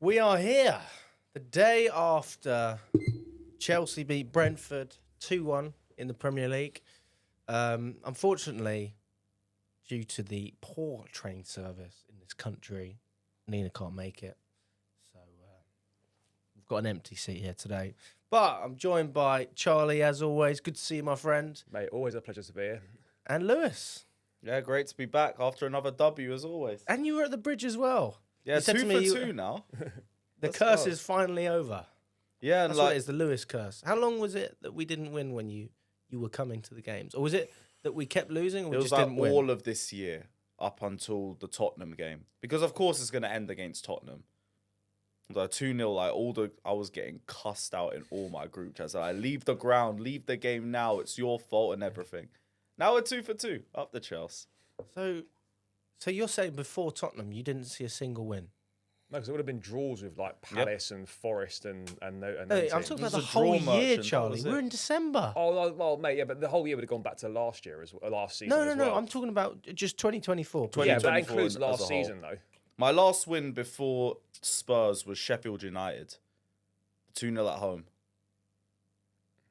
We are here the day after Chelsea beat Brentford 2-1 in the Premier League. Unfortunately, due to the poor train service in this country, Nina can't make it. So we've got an empty seat here today. But I'm joined by Charlie, as always. Good to see you, my friend. Mate, always a pleasure to be here. And Lewis. Yeah, great to be back after another W, as always. And you were at the bridge as well. Yeah, You said 2 to for me 2 now. The Let's curse go. is finally over. Yeah, and That's what it is, the Lewis curse. How long was it that we didn't win when you were coming to the games? Or was it that we kept losing or we it was just like didn't win? all of this year up until the Tottenham game. Because, of course, it's going to end against Tottenham. The 2-0, I was getting cussed out in all my group chats. Like, leave the ground, leave the game now. It's your fault and everything. Now we're 2 for 2, up the Chelsea. So you're saying before Tottenham you didn't see a single win? No, because it would have been draws with like Palace and Forest and Hey, I'm talking about the was a whole draw year, merchant, that Charlie. was We're it. in December. Oh, well, mate, yeah, but the whole year would have gone back to last year as well, last season. No. as well. I'm talking about just 2024. Yeah, but that 2024 includes as last a whole. season though. My last win before Spurs was Sheffield United. 2-0 at home.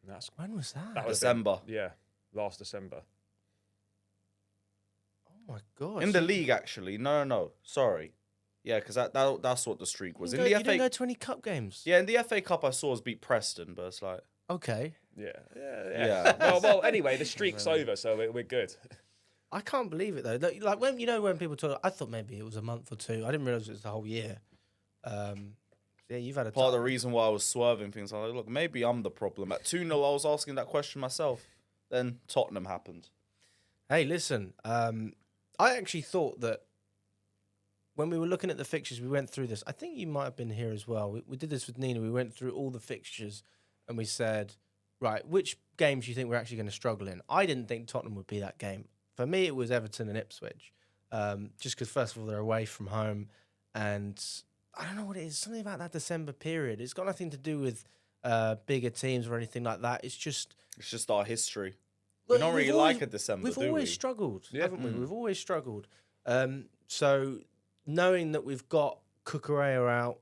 That's When was that? that was December. last December. Oh my god! In the league, actually. No. Sorry. Yeah, because that's what the streak was. You In the didn't FA, go to any cup games. yeah, in the FA Cup, I saw us beat Preston, but it's like, Okay. Yeah. well, anyway, the streak's over, so we're good. I can't believe it though. Like when people talk, I thought maybe it was a month or two. I didn't realize it was the whole year. Yeah, you've had a part of the reason why I was swerving things. I was like, look, maybe I'm the problem. At 2-0, I was asking that question myself. Then Tottenham happened. Hey, listen. I actually thought that when we were looking at the fixtures, we went through this. I think you might have been here as well. We did this with Nina. We went through all the fixtures and we said, right, which games do you think we're actually going to struggle in? I didn't think Tottenham would be that game. For me, it was Everton and Ipswich. Just because, first of all, they're away from home. And I don't know what it is. Something about that December period. It's got nothing to do with bigger teams or anything like that. It's just our history. We don't really like a December, We've do always we? struggled, Yeah. haven't we? We've always struggled. So knowing that we've got Cucurella out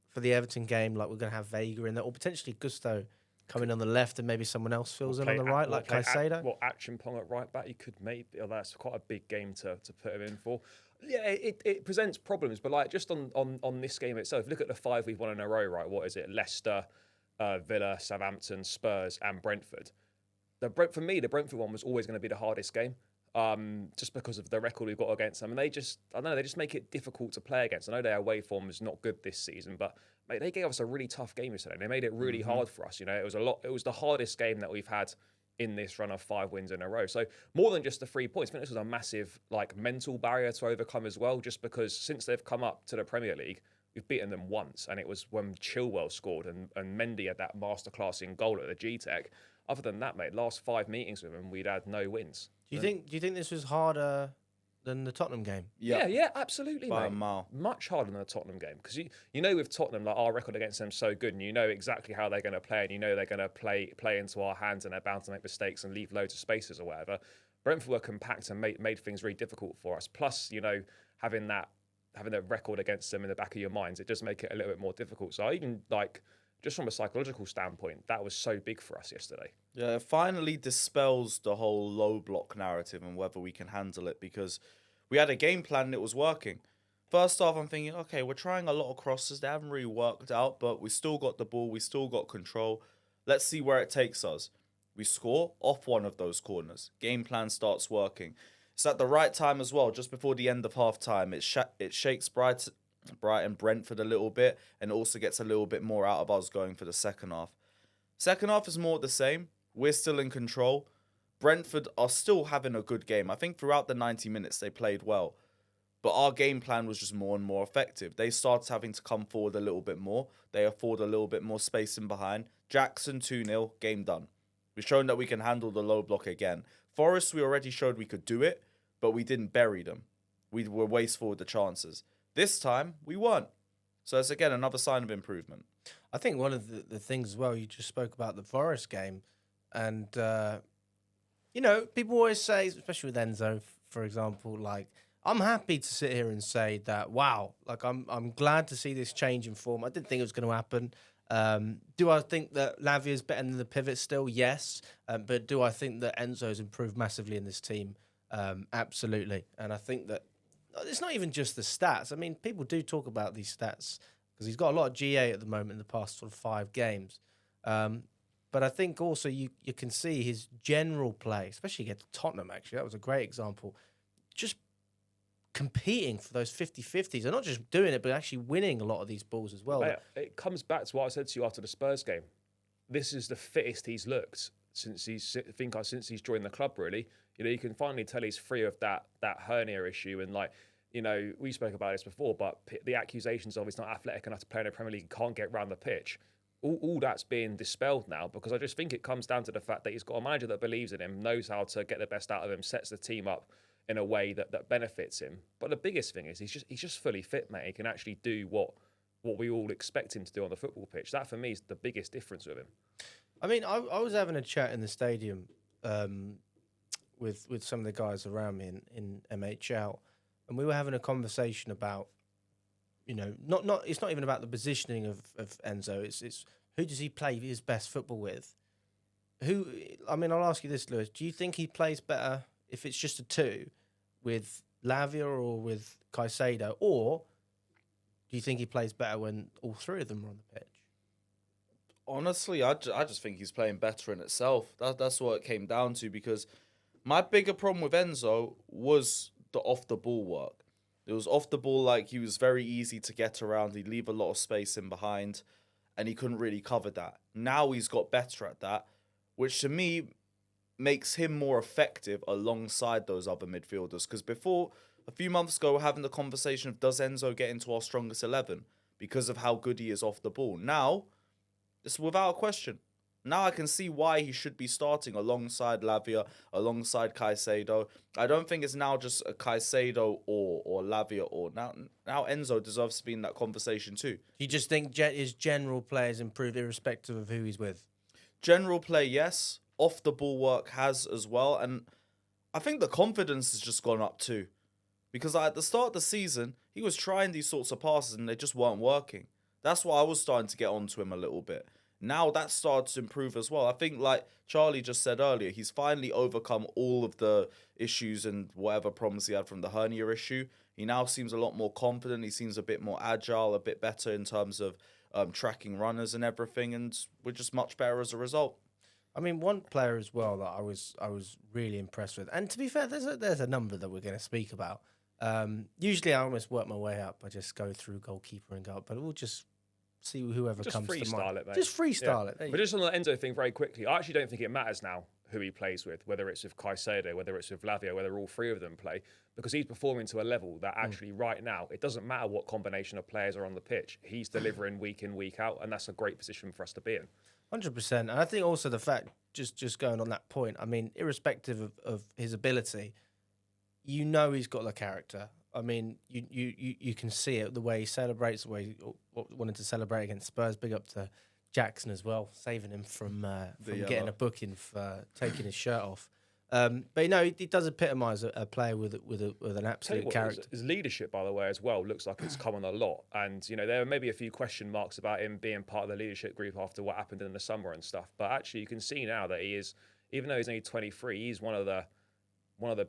for the Everton game, like we're going to have Vega in there, or potentially Gusto coming on the left and maybe someone else fills in on the right, like Caicedo. Action Pong at right back, you could maybe. Oh, that's quite a big game to put him in for. Yeah, it presents problems, but like just on this game itself, look at the 5 we've won in a row, right? What is it? Leicester, Villa, Southampton, Spurs, and Brentford. For me, the Brentford one was always going to be the hardest game, just because of the record we've got against them. And they just make it difficult to play against. I know their away form is not good this season, but mate, they gave us a really tough game yesterday. They made it really hard for us. You know, it was the hardest game that we've had in this run of 5 wins in a row. So more than just the 3 points, I think this was a massive like mental barrier to overcome as well, just because since they've come up to the Premier League, we've beaten them once, and it was when Chilwell scored and Mendy had that masterclass in goal at the G-Tech. Other than that, mate, last 5 meetings with them, we'd had no wins. Do you think this was harder than the Tottenham game? Yeah, absolutely, By mate. a mile. Much harder than the Tottenham game, because you know with Tottenham, like our record against them is so good, and you know exactly how they're going to play, and you know they're going to play into our hands, and they're bound to make mistakes and leave loads of spaces or whatever. Brentford were compact and made things really difficult for us. Plus, you know, having that record against them in the back of your minds, it does make it a little bit more difficult. So I even like, just from a psychological standpoint, that was so big for us yesterday. Yeah, it finally dispels the whole low block narrative and whether we can handle it, because we had a game plan and it was working. First off, I'm thinking, okay, we're trying a lot of crosses. They haven't really worked out, but we still got the ball. We still got control. Let's see where it takes us. We score off one of those corners. Game plan starts working. It's at the right time as well, just before the end of half time. It shakes Brighton, Brentford a little bit, and it also gets a little bit more out of us going for the second half. Second half is more the same. We're still in control. Brentford are still having a good game. I think throughout the 90 minutes they played well. But our game plan was just more and more effective. They started having to come forward a little bit more. They afford a little bit more space in behind. Jackson 2-0, game done. We've shown that we can handle the low block again. Forest, we already showed we could do it, but we didn't bury them. We were wasteful with the chances. This time, we weren't. So it's, again, another sign of improvement. I think one of the things as well, you just spoke about the Forest game, and, you know, people always say, especially with Enzo, for example, like, I'm happy to sit here and say that, wow, like I'm glad to see this change in form. I didn't think it was going to happen. Do I think that Lavia is better than the pivot still? Yes. But do I think that Enzo's improved massively in this team? Absolutely. And I think that it's not even just the stats. I mean, people do talk about these stats because he's got a lot of GA at the moment in the past sort of 5 games. But I think also you can see his general play, especially against Tottenham, actually. That was a great example. Just competing for those 50-50s and not just doing it, but actually winning a lot of these balls as well. It comes back to what I said to you after the Spurs game. This is the fittest he's looked since he's joined the club, really. You know, you can finally tell he's free of that hernia issue. And like, you know, we spoke about this before, but the accusations of he's not athletic enough to play in the Premier League, can't get round the pitch. All that's being dispelled now, because I just think it comes down to the fact that he's got a manager that believes in him, knows how to get the best out of him, sets the team up in a way that benefits him. But the biggest thing is he's just fully fit, mate. He can actually do what we all expect him to do on the football pitch. That for me is the biggest difference with him. I mean, I was having a chat in the stadium with some of the guys around me in MHL, and we were having a conversation about, you know, not it's not even about the positioning of Enzo. It's who does he play his best football with? I mean, I'll ask you this, Lewis. Do you think he plays better if it's just a 2 with Lavia or with Caicedo, or do you think he plays better when all 3 of them are on the pitch? Honestly, I just think he's playing better in itself. That's what it came down to, because my bigger problem with Enzo was the off-the-ball work. It was off the ball, like he was very easy to get around. He'd leave a lot of space in behind, and he couldn't really cover that. Now he's got better at that, which to me makes him more effective alongside those other midfielders. Because before, a few months ago, we're having the conversation of, does Enzo get into our strongest 11 because of how good he is off the ball? Now, it's without a question. Now I can see why he should be starting alongside Lavia, alongside Caicedo. I don't think it's now just a Caicedo or Lavia, or now Enzo deserves to be in that conversation too. Do you just think his general play has improved irrespective of who he's with? General play, yes. Off the ball work has as well. And I think the confidence has just gone up too. Because at the start of the season, he was trying these sorts of passes and they just weren't working. That's why I was starting to get onto him a little bit. Now that started to improve as well. I think, like Charlie just said earlier, he's finally overcome all of the issues and whatever problems he had from the hernia issue. He now seems a lot more confident. He seems a bit more agile, a bit better in terms of tracking runners and everything. And we're just much better as a result. I mean, one player as well that I was really impressed with, and to be fair, there's a number that we're going to speak about. Usually, I almost work my way up. I just go through goalkeeper and goal, but we'll just see whoever Just comes to mind. freestyle it, mate. Just freestyle it. But just on the Enzo thing very quickly, I actually don't think it matters now who he plays with, whether it's with Caicedo, whether it's with Lavia, whether all 3 of them play, because he's performing to a level that actually right now, it doesn't matter what combination of players are on the pitch. He's delivering week in, week out, and that's a great position for us to be in. 100%. And I think also the fact, just going on that point, I mean, irrespective of his ability, you know he's got the character. I mean, you can see it, the way he celebrates, the way he wanted to celebrate against Spurs. Big up to Jackson as well, saving him from getting a booking for taking his shirt off. But, you know, he does epitomise a player with an absolute character. His leadership, by the way, as well, looks like it's come on a lot. And, you know, there are maybe a few question marks about him being part of the leadership group after what happened in the summer and stuff. But actually, you can see now that he is, even though he's only 23, he's one of the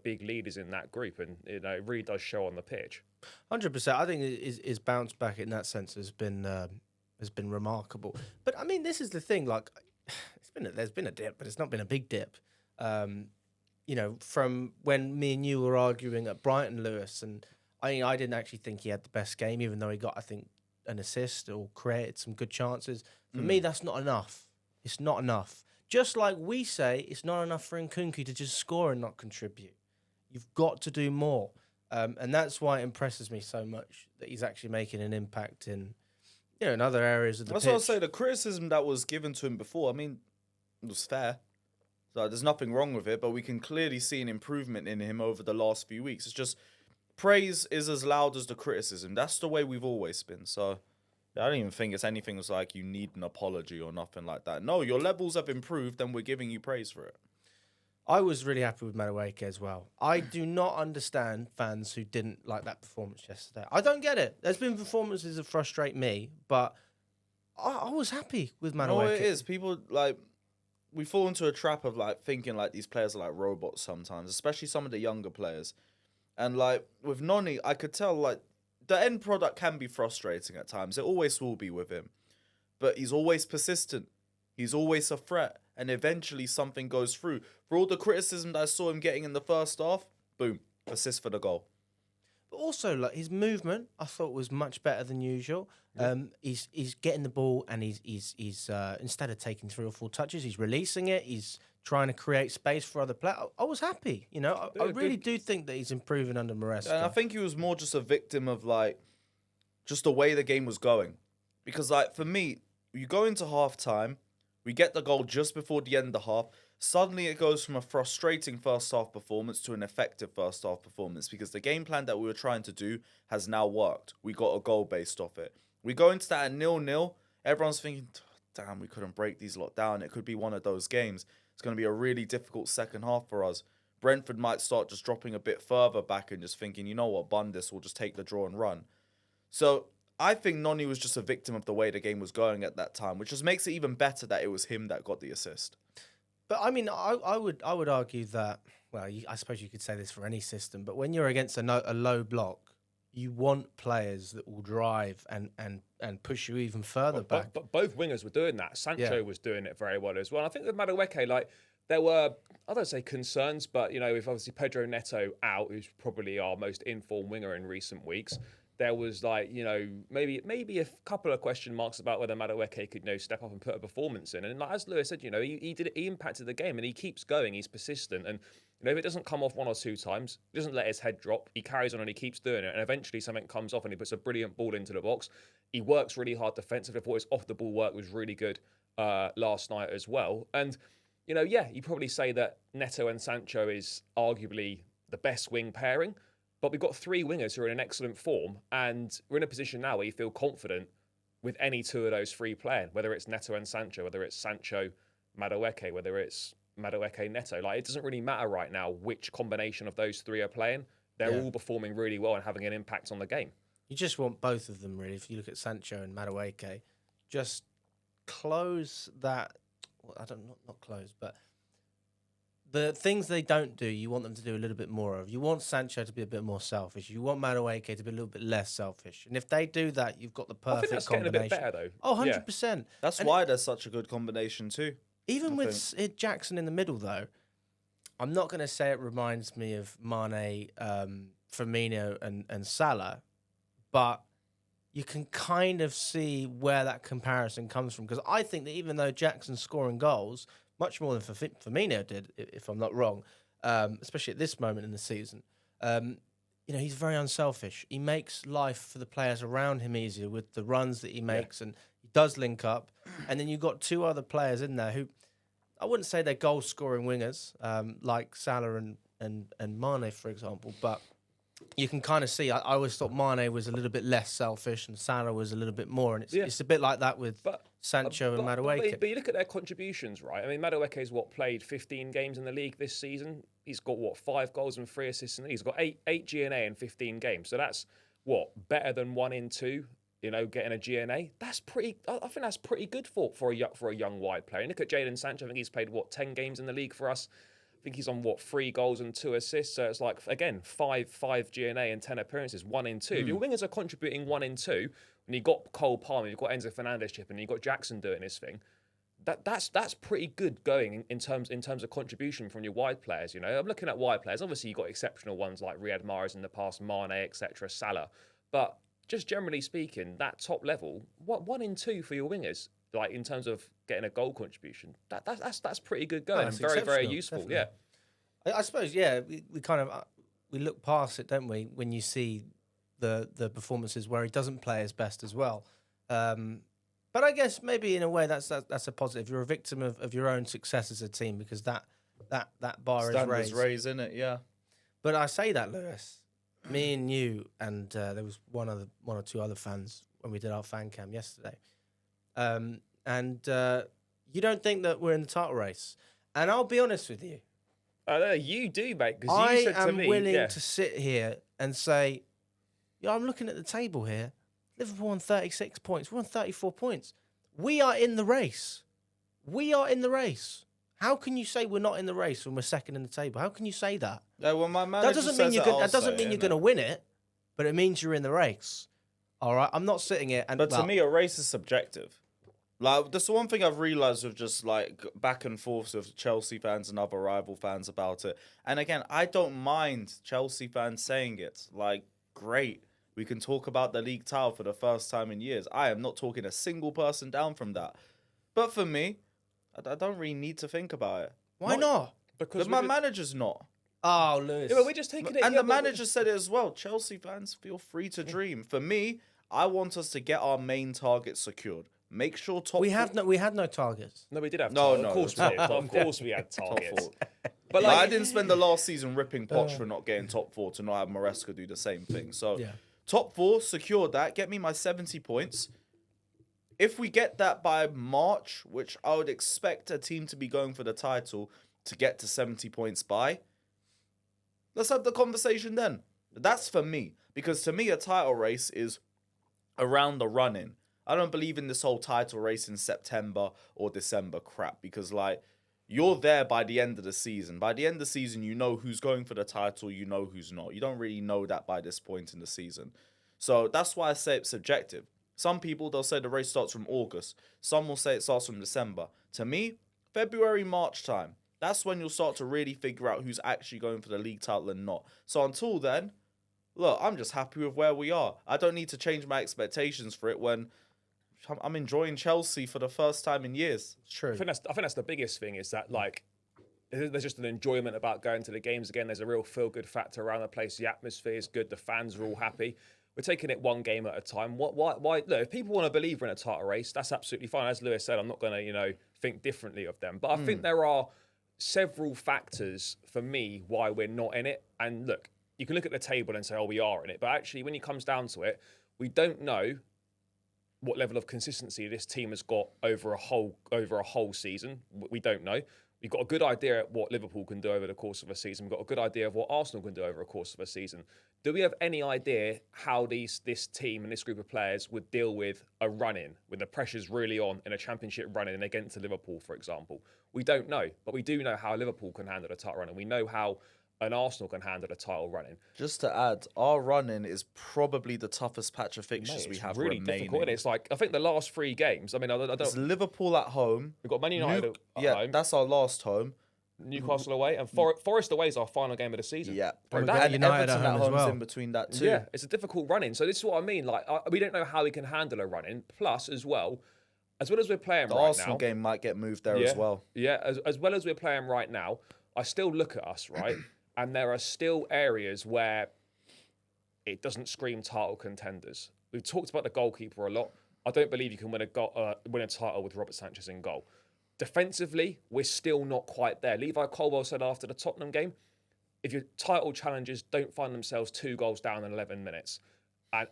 big leaders in that group, and you know, it really does show on the pitch. 100%. I think his bounce back in that sense has been remarkable. But I mean, this is the thing. Like, there's been a dip, but it's not been a big dip. You know, from when me and you were arguing at Brighton, Lewis, and I didn't actually think he had the best game, even though he got, I think, an assist or created some good chances. For me, that's not enough. It's not enough. Just like we say, it's not enough for Nkunku to just score and not contribute. You've got to do more. And that's why it impresses me so much that he's actually making an impact in, you know, in other areas of the pitch. That's what I say. The criticism that was given to him before, I mean, it was fair. So there's nothing wrong with it, but we can clearly see an improvement in him over the last few weeks. It's just praise is as loud as the criticism. That's the way we've always been. So I don't even think it's anything that's like you need an apology or nothing like that. No, your levels have improved and we're giving you praise for it. I was really happy with Madueke as well. I do not understand fans who didn't like that performance yesterday. I don't get it. There's been performances that frustrate me, but I was happy with You know what Madueke. it is? People like we fall into a trap of like thinking like these players are like robots sometimes, especially some of the younger players. And like with Noni, I could tell like the end product can be frustrating at times. It always will be with him. But he's always persistent. He's always a threat. And eventually something goes through. For all the criticism that I saw him getting in the first half, boom, assist for the goal. But also, like his movement, I thought was much better than usual. He's getting the ball and he's instead of taking 3 or 4 touches, he's releasing it. He's trying to create space for other players. I was happy, you know. I really do think that he's improving under Maresca. And I think he was more just a victim of like just the way the game was going. Because like for me, you go into half time, we get the goal just before the end of the half. Suddenly it goes from a frustrating first half performance to an effective first half performance because the game plan that we were trying to do has now worked. We got a goal based off it. We go into that at 0-0. Everyone's thinking, damn, we couldn't break these lot down. It could be one of those games. It's going to be a really difficult second half for us. Brentford might start just dropping a bit further back and just thinking, you know what, bun this, we'll just take the draw and run. So I think Noni was just a victim of the way the game was going at that time, which just makes it even better that it was him that got the assist. But I mean, I would argue that, well, I suppose you could say this for any system, but when you're against a low block, you want players that will drive and push you even further back. But both wingers were doing that. Sancho was doing it very well as well. I think with Madueke, like, there were, I don't say concerns, but, you know, with obviously Pedro Neto out, who's probably our most informed winger in recent weeks, there was like, you know, maybe a couple of question marks about whether Madueke could, you know, step up and put a performance in. And like, as Lewis said, you know, he impacted the game and he keeps going. He's persistent. And, you know, if it doesn't come off 1 or 2 times, he doesn't let his head drop. He carries on and he keeps doing it. And eventually something comes off and he puts a brilliant ball into the box. He works really hard defensively. I thought his off the ball work was really good last night as well. And, you know, yeah, you probably say that Neto and Sancho is arguably the best wing pairing. But we've got 3 wingers who are in an excellent form, and we're in a position now where you feel confident with any 2 of those 3 playing, whether it's Neto and Sancho, whether it's Sancho, Madueke, whether it's Madueke, Neto. Like, it doesn't really matter right now which combination of those 3 are playing. They're all performing really well and having an impact on the game. You just want both of them, really. If you look at Sancho and Madueke, just close that. Well, not close, but the things they don't do, you want them to do a little bit more of. You want Sancho to be a bit more selfish. You want Madueke to be a little bit less selfish. And if they do that, you've got the perfect I think that's combination. getting a bit better, though. Oh, 100%. That's why there's such a good combination too. Even with Jackson in the middle, though, I'm not going to say it reminds me of Mane, Firmino and Salah, but you can kind of see where that comparison comes from. Because I think that even though Jackson's scoring goals, much more than Firmino did, if I'm not wrong, especially at this moment in the season. You know, he's very unselfish. He makes life for the players around him easier with the runs that he makes, and he does link up. And then you've got 2 other players in there who, I wouldn't say they're goal-scoring wingers, like Salah and Mane, for example, but you can kind of see, I always thought Mane was a little bit less selfish and Salah was a little bit more. And it's a bit like that with Sancho and Madueke. But you look at their contributions, right? I mean, Madueke's played 15 games in the league this season. He's got 5 goals and 3 assists in the league. He's got 8 GNA in 15 games. So that's better than 1 in 2. You know, getting a GNA. That's pretty. I think that's pretty good for a young wide player. And look at Jadon Sancho. I think he's played 10 games in the league for us. I think he's on 3 goals and 2 assists. So it's like, again, 5 GNA and 10 appearances, 1 in 2. If your wingers are contributing 1 in 2, and you've got Cole Palmer, you've got Enzo Fernandez chipping, and you've got Jackson doing his thing, that's pretty good going in terms of contribution from your wide players. You know, I'm looking at wide players. Obviously, you've got exceptional ones like Riyad Mahrez in the past, Mane, etc., Salah. But just generally speaking, that top level, 1 in 2 for your wingers, like in terms of getting a goal contribution, that's pretty good going. Very, very useful. Definitely. Yeah, I suppose. Yeah, we kind of we look past it, don't we? When you see the performances where he doesn't play his best as well. But I guess maybe in a way that's a positive. You're a victim of your own success as a team because that bar is raised, isn't it? Yeah. But I say that, Lewis, me and you, and there was one or 2 other fans when we did our fan cam yesterday. And you don't think that we're in the title race. And I'll be honest with you, You do, mate, because I you said to am me... willing to sit here and say, yeah, I'm looking at the table here. Liverpool on 36 points. We're on 34 points. We are in the race. We are in the race. How can you say we're not in the race when we're second in the table? How can you say that? Yeah, well, my That manager doesn't mean says you're it, good. I'll That doesn't say mean it, you're innit? going to win it, but it means you're in the race. All right, I'm not sitting here and. But to well, me, a race is subjective. Like, that's the one thing I've realised with just, like, back and forth with Chelsea fans and other rival fans about it. And again, I don't mind Chelsea fans saying it. Like, great. We can talk about the league title for the first time in years. I am not talking a single person down from that. But for me, I don't really need to think about it. why not? Because my manager's not. Oh, Lewis. Yeah, but we're just taking it... And yeah, the but- manager said it as well. Chelsea fans, feel free to dream. For me, I want us to get our main target secured. Make sure top. We had no targets. No, we did have No, targets. no, Of course we top did. four. Of course we had top targets. four. But Like, I like, didn't spend the last season ripping Poch for not getting top four to not have Maresca do the same thing. So Yeah. top four, secure that. Get me my 70 points. If we get that by March, which I would expect a team to be going for the title to get to 70 points by, let's have the conversation then. That's for me. Because to me, a title race is around the run-in. I don't believe in this whole title race in September or December crap. Because, like, you're there by the end of the season. By the end of the season, you know who's going for the title, you know who's not. You don't really know that by this point in the season. So that's why I say it's subjective. Some people, they'll say the race starts from August. Some will say it starts from December. To me, February, March time. That's when you'll start to really figure out who's actually going for the league title and not. So until then, look, I'm just happy with where we are. I don't need to change my expectations for it when I'm enjoying Chelsea for the first time in years. It's true. I think that's the biggest thing is that, like, there's just an enjoyment about going to the games again. There's a real feel-good factor around the place. The atmosphere is good. The fans are all happy. We're taking it one game at a time. Why? Look, if people want to believe we're in a title race, that's absolutely fine. As Lewis said, I'm not going to, think differently of them. But I think there are several factors for me why we're not in it. And look, you can look at the table and say, oh, we are in it. But actually, when it comes down to it, we don't know what level of consistency this team has got over a whole season. We don't know. We've got a good idea at what Liverpool can do over the course of a season. We've got a good idea of what Arsenal can do over the course of a season. Do we have any idea how this team and this group of players would deal with a run-in, when the pressure's really on in a championship run-in against Liverpool, for example? We don't know, but we do know how Liverpool can handle a title run-in. We know how an Arsenal can handle a title run-in. Just to add, our run-in is probably the toughest patch of fixtures Mate, we it's have really remaining. difficult. And it's like, I think the last 3 games, I mean, I It's don't... Liverpool at home. We've got Man United at yeah, home. that's our last home. Newcastle away, and Forest away is our final game of the season. Yeah, And we've That- got and United Everton at home as home's well. in between that too. Yeah, it's a difficult run-in. So this is what I mean. Like, we don't know how we can handle a run-in. Plus, as well as we're playing The right Arsenal now, game might get moved there yeah, as well. Yeah, as well as we're playing right now, I still look at us, right, and there are still areas where it doesn't scream title contenders. We've talked about the goalkeeper a lot. I don't believe you can win a title with Robert Sanchez in goal. Defensively, we're still not quite there. Levi Colwell said after the Tottenham game, if your title challengers don't find themselves 2 goals down in 11 minutes, and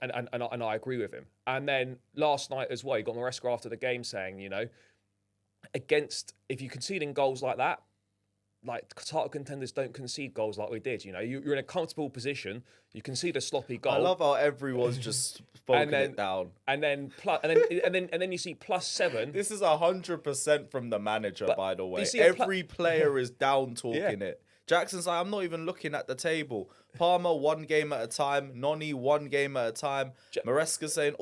I agree with him. And then last night as well, you got Maresca after the game saying, if you conceding goals like that, like title contenders don't concede goals like we did. You're in a comfortable position. You concede a sloppy goal. I love how everyone's just spoken it down. And then you see +7. This is 100% from the manager, But by the way. you see Every player is down talking it. Jackson's like, I'm not even looking at the table. Palmer, 1 game at a time. Noni, 1 game at a time. Maresca saying,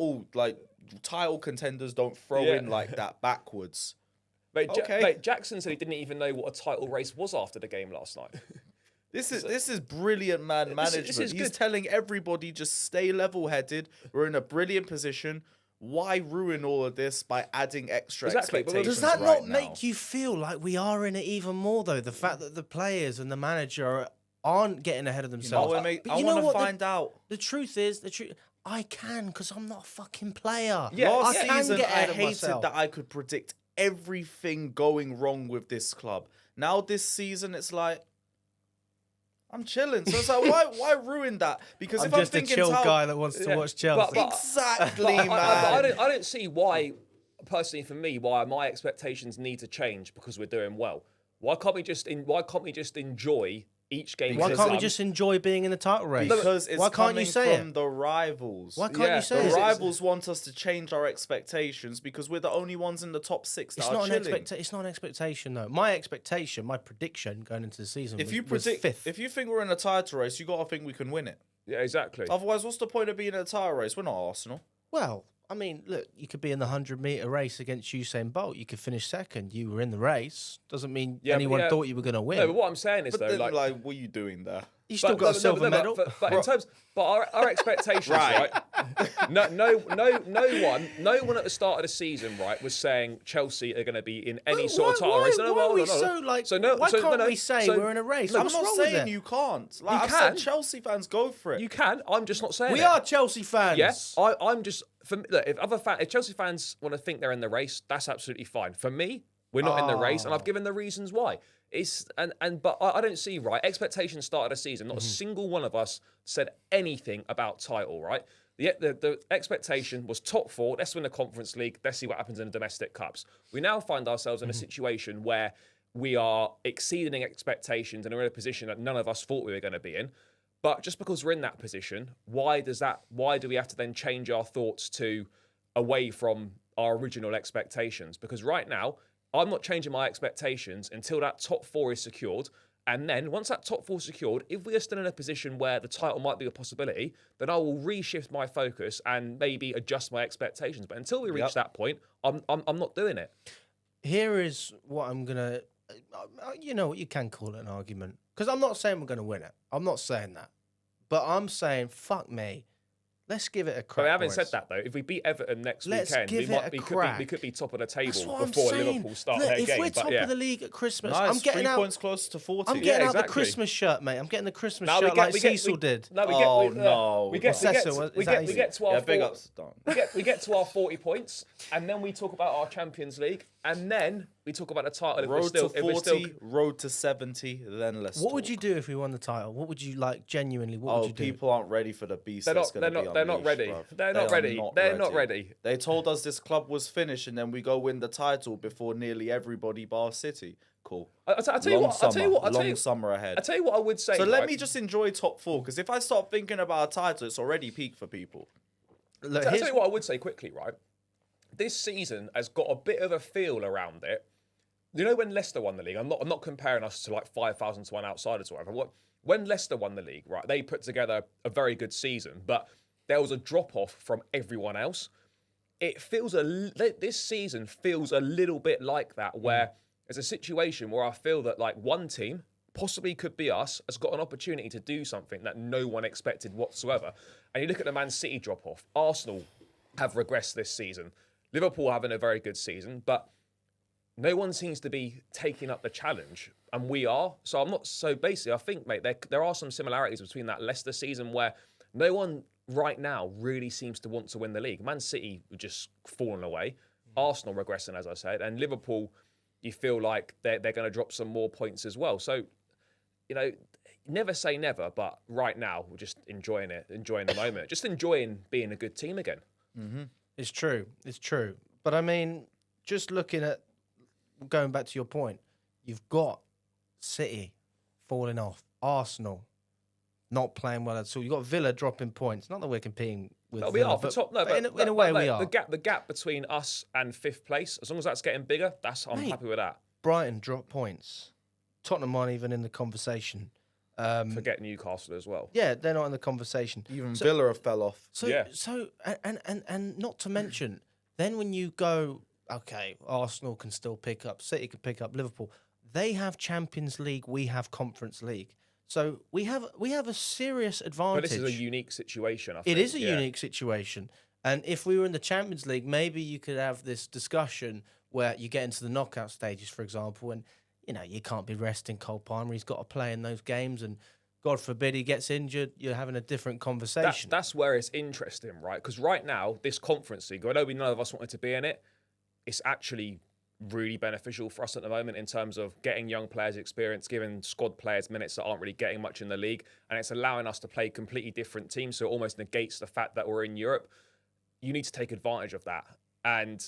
title contenders don't throw in like that backwards. Mate, Jackson said he didn't even know what a title race was after the game last night. This is brilliant management. This is He's good. telling everybody just stay level-headed. We're in a brilliant position. Why ruin all of this by adding extra Exactly, but expectations Does that right not now? make you feel like we are in it even more, though? The fact that the players and the manager aren't getting ahead of I themselves. want But you know to what? find out. The truth is, I can, because I'm not a fucking player. Yeah, Last I can season, get I ahead of hated myself. that I could predict everything going wrong with this club. Now this season, it's like I'm chilling. So it's like, why ruin that? Because I'm if I'm just a thinking chill how- guy that wants to watch Chelsea. But- exactly, man. I don't see why, personally for me, why my expectations need to change because we're doing well. Why can't we just enjoy each game? Why as can't we done? just enjoy being in the title race? Because it's Why can't you coming say from it? the rivals. Why can't Yeah, you say The it? rivals want us to change our expectations because we're the only ones in the top 6 that It's are not an chilling. It's not an expectation though. My expectation, my prediction going into the season If you was predict, fifth. if you think we're in a title race, you got to think we can win it. Yeah, exactly. Otherwise, what's the point of being in a title race? We're not Arsenal. Well, I mean, look, you could be in the 100-meter race against Usain Bolt. You could finish second. You were in the race. Doesn't mean Yeah, but anyone yeah. thought you were going to win. No, but what I'm saying is But though, then, like what are you doing there? You still got a silver medal. But in terms, but our expectations, right? No one at the start of the season, right, was saying Chelsea are going to be in any sort of title race. No, why are we hold on, so like? So no, why so, can't no, we say so- we're in a race? I'm What's not wrong with saying it? you can't. Like You I've said, can. Chelsea fans go for it. You can. I'm just not saying We it. are Chelsea fans. Yes, I'm just look. If Chelsea fans want to think they're in the race, that's absolutely fine. For me, we're not in the race, and I've given the reasons why. But I don't see right expectations started a season. Not a single one of us said anything about title. Right, the expectation was top 4. Let's win the Conference League. Let's see what happens in the domestic cups. We now find ourselves in a situation where we are exceeding expectations and are in a position that none of us thought we were going to be in. But just because we're in that position, why do we have to then change our thoughts to away from our original expectations? Because right now, I'm not changing my expectations until that top 4 is secured. And then once that top 4 is secured, if we are still in a position where the title might be a possibility, then I will reshift my focus and maybe adjust my expectations. But until we reach that point, I'm not doing it. Here is what I'm gonna. You know what, you can call it an argument because I'm not saying we're gonna win it. I'm not saying that, but I'm saying fuck me. Let's give it a crack. But having boys. said that, though, if we beat Everton next Let's weekend, give it a crack. we could be top of the table That's what before I'm saying. Liverpool start Look, their if game. we're But top yeah. of the league at Christmas, Nice, I'm getting 3 out. points closer to 40. I'm getting out the exactly. Christmas shirt, mate. I'm getting the Christmas Now shirt like Cecil did. No, no. we get Cecil, we is that get to our Yeah, big four- ups, Don. we get to our 40 points, and then we talk about our Champions League, and then we talk about the title. If we're Road still, to if we're 40, still, road to 70, then let's What would talk. you do if we won the title? What would you like genuinely? What would you do? People aren't ready for the beast they're that's not, going they're to be not, they're not unleashed, ready. bruv. They're They not are ready. They're not ready. They told us this club was finished, and then we go win the title before nearly everybody bar City. Cool. I'll tell you what. I'll tell you what. Long summer ahead. I tell you what I would say. So let right? me just enjoy top 4, because if I start thinking about a title, it's already peak for people. Look, I'll here's- tell you what I would say quickly, right? This season has got a bit of a feel around it. You know when Leicester won the league? I'm not comparing us to like 5,000 to 1 outsiders or whatever. When Leicester won the league, right? They put together a very good season, but there was a drop off from everyone else. It feels this season feels a little bit like that, where there's a situation where I feel that like one team, possibly could be us, has got an opportunity to do something that no one expected whatsoever. And you look at the Man City drop off. Arsenal have regressed this season. Liverpool having a very good season, but no one seems to be taking up the challenge, and we are. So I'm not. So basically, I think, mate, there are some similarities between that Leicester season where no one right now really seems to want to win the league. Man City just fallen away, Arsenal regressing, as I said, and Liverpool, you feel like they're going to drop some more points as well. So, you know, never say never, but right now we're just enjoying it, enjoying the moment, just enjoying being a good team again. Mm-hmm. It's true. It's true. But I mean, just looking at, going back to your point, you've got City falling off, Arsenal not playing well at all. You've got Villa dropping points. Not that we're competing with No, we Villa, are for but, top. No, but but in a way, mate, we are. The gap between us and 5th place, as long as that's getting bigger, I'm Mate. happy with that. Brighton dropped points. Tottenham aren't even in the conversation. Forget Newcastle as well. Yeah, they're not in the conversation. Even Villa fell off. So, Yeah. and not to mention, then when you go, okay, Arsenal can still pick up, City can pick up, Liverpool. They have Champions League, we have Conference League. So we have a serious advantage. But this is a unique situation, I think. It is a yeah. unique situation. And if we were in the Champions League, maybe you could have this discussion where you get into the knockout stages, for example, and you know, you can't be resting Cole Palmer. He's got to play in those games, and God forbid he gets injured, you're having a different conversation. That's where it's interesting, right? Because right now, this Conference League, I know none of us wanted to be in it, it's actually really beneficial for us at the moment in terms of getting young players experience, giving squad players minutes that aren't really getting much in the league, and it's allowing us to play completely different teams, so it almost negates the fact that we're in Europe. You need to take advantage of that. And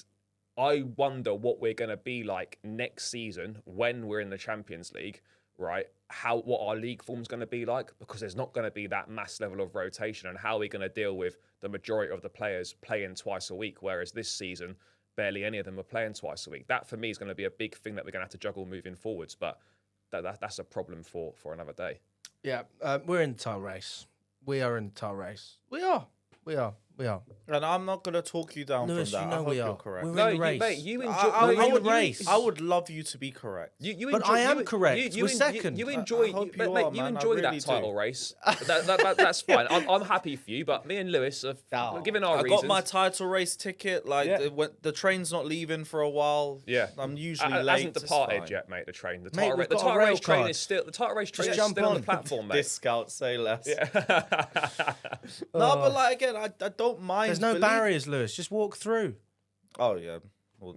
I wonder what we're going to be like next season when we're in the Champions League, right? What our league form's going to be like, because there's not going to be that mass level of rotation, and how are we going to deal with the majority of the players playing twice a week, whereas this season barely any of them are playing twice a week. That for me is going to be a big thing that we're going to have to juggle moving forwards, but that's a problem for another day. Yeah, we're in the title race. We are in the title race. We are. And I'm not going to talk you down Lewis, from that. you know I hope we you're are. correct. We're No, in the race. mate, you enjoy. I would love you to be correct. But I am correct. We're second. You enjoy, I hope mate, you are, you man. I enjoy really that title do. race. That's fine. I'm happy for you. But me and Lewis have given our I reasons. got my title race ticket. Like the train's not leaving for a while. Yeah, I'm usually it late. hasn't departed yet, mate. The train. The Mate, title we've the got a title rail race train card. is still Just on jump the on. platform, mate. Discount, say less. Yeah. No, but like again, I don't mind. There's no barriers, Lewis. Just walk through. Oh yeah, well,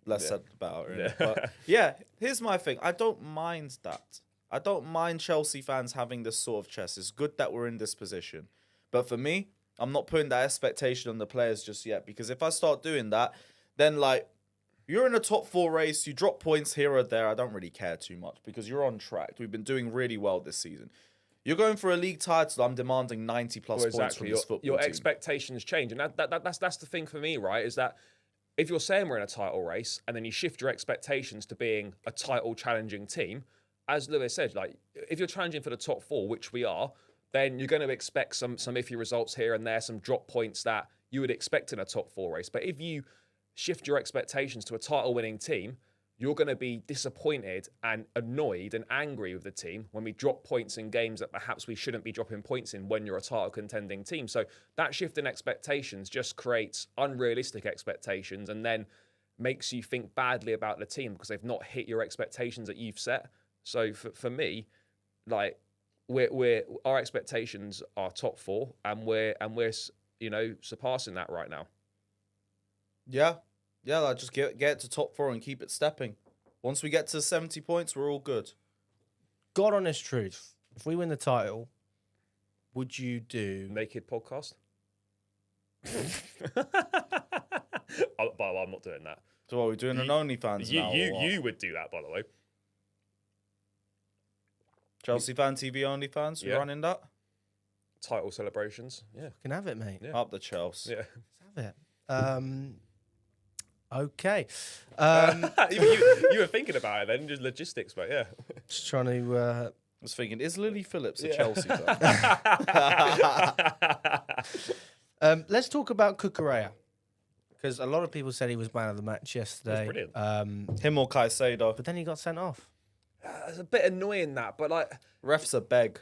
less said about it. Yeah. But yeah, here's my thing. I don't mind that. I don't mind Chelsea fans having this sort of chess. It's good that we're in this position. But for me, I'm not putting that expectation on the players just yet, because if I start doing that, then like you're in a top 4 race, you drop points here or there. I don't really care too much because you're on track. We've been doing really well this season. You're going for a league title. I'm demanding 90 plus points from this football your team. expectations change, and that's the thing for me, right? Is that if you're saying we're in a title race and then you shift your expectations to being a title challenging team, as Lewis said, like if you're challenging for the top 4, which we are, then you're going to expect some iffy results here and there, some drop points that you would expect in a top 4 race. But if you shift your expectations to a title winning team, you're going to be disappointed and annoyed and angry with the team when we drop points in games that perhaps we shouldn't be dropping points in when you're a title contending team. So that shift in expectations just creates unrealistic expectations and then makes you think badly about the team because they've not hit your expectations that you've set. So for me, like our expectations are top 4 and we're surpassing that right now. Yeah. Yeah, like just get it to top 4 and keep it stepping. Once we get to 70 points, we're all good. God honest truth. If we win the title, would you do... Naked podcast? But I'm not doing that. So what, are we doing an OnlyFans now? You would do that, by the way. Chelsea Fan TV OnlyFans, we're running that? Title celebrations, yeah. Can have it, mate. Yeah. Up the Chelsea. Yeah. Let's have it. Okay. You were thinking about it then, just logistics, but yeah. Just trying to... I was thinking, is Lily Phillips a Chelsea fan? let's talk about Cucurella. Because a lot of people said he was man of the match yesterday. He was brilliant. Him or Caicedo. But then he got sent off. It's a bit annoying that, but like... Refs are beg.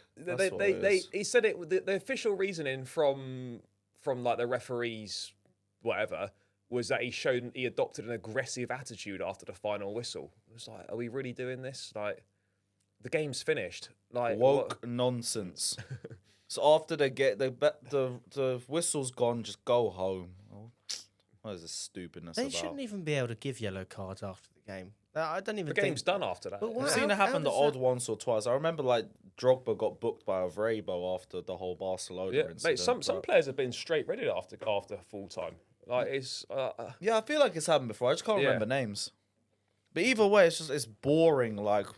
He said it, the official reasoning from like the referees, whatever, was that he adopted an aggressive attitude after the final whistle. It was like, are we really doing this? Like, the game's finished. Like woke nonsense. So after they get the whistle's gone, just go home. Oh, what is this stupidness They about? shouldn't even be able to give yellow cards after the game. I don't even The think... game's done after that. But I've why- seen it how happen the does odd that- once or twice. I remember like Drogba got booked by a Vrabo after the whole Barcelona Yeah, incident. mate. Some but- players have been straight ready after full time. Like it's Yeah, I feel like it's happened before. I just can't Yeah. remember names. But either way, it's boring. Like,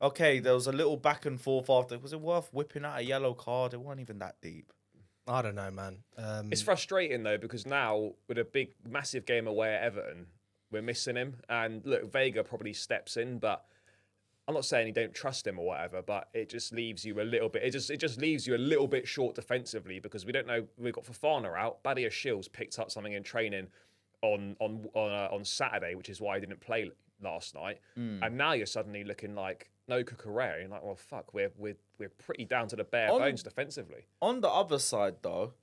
okay, there was a little back and forth after. Was it worth whipping out a yellow card? It wasn't even that deep. I don't know, man. It's frustrating though because now with a big, massive game away at Everton, we're missing him. And look, Vega probably steps in, but I'm not saying you don't trust him or whatever. But it just leaves you a little bit. It just leaves you a little bit short defensively because we don't know. We've got Fofana out. Badia Shields picked up something in training on Saturday, which is why he didn't play last night. And now you're suddenly looking like no Cucurella. You're like, well, fuck, we're pretty down to the bare bones defensively. On the other side, though,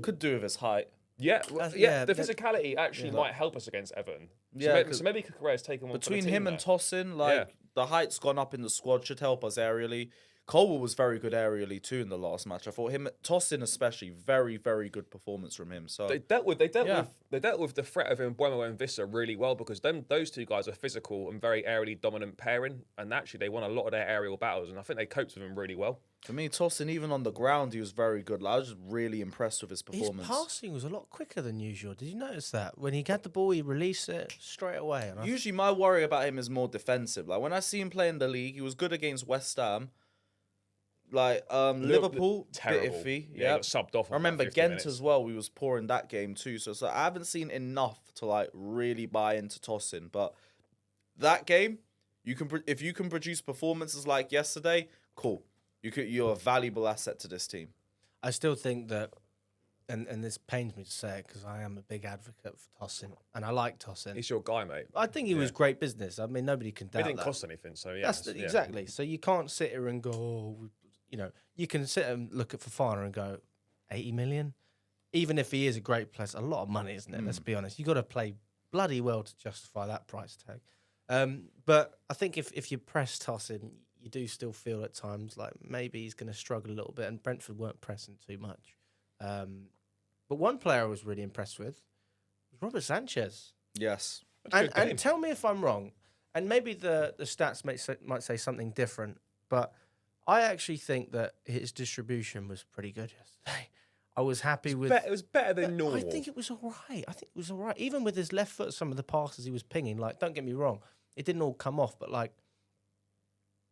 could do with his height. Yeah, yeah, the that- physicality actually might help us against Everton. Yeah, So maybe Cucurella's taken one Between for the team him and there. Tosin, like the height's gone up in the squad, should help us aerially. Colwell was very good aerially too in the last match. I thought Tosin especially, very, very good performance from him. So They dealt with the threat of Mbeumo and Vissa really well, because those two guys are physical and very aerially dominant pairing, and actually they won a lot of their aerial battles, and I think they coped with him really well. for me, Tosin, even on the ground, he was very good. Like, I was just really impressed with his His performance. passing was a lot quicker than usual. Did you notice that? When he had the ball, he released it straight away. And Usually my worry about him is more defensive. Like when I see him play in the league, he was good against West Ham. Like Liverpool, terrible. bit iffy. Yeah, he got subbed off. I remember Ghent as well. We was poor in that game too. So I haven't seen enough to like really buy into Tosin. But that game, if you can produce performances like yesterday, cool. You're a valuable asset to this team. I still think that, and this pains me to say it because I am a big advocate for Tosin, and I like Tosin. He's your guy, mate. I think he was great business. I mean, nobody can doubt It didn't that. cost anything, so yeah. Exactly. So you can't sit here and go, oh, you can sit and look at Fofana and go, 80 million? Even if he is a great player, it's a lot of money, isn't it? Let's be honest. You've got to play bloody well to justify that price tag. But I think if you press Tosin, you do still feel at times like maybe he's going to struggle a little bit, and Brentford weren't pressing too much. But one player I was really impressed with was Robert Sanchez. Yes. And tell me if I'm wrong, and maybe the stats might say something different, but I actually think that his distribution was pretty good yesterday. I was happy with... It was better than normal. I think it was all right. Even with his left foot, some of the passes he was pinging, like, don't get me wrong, it didn't all come off, but, like,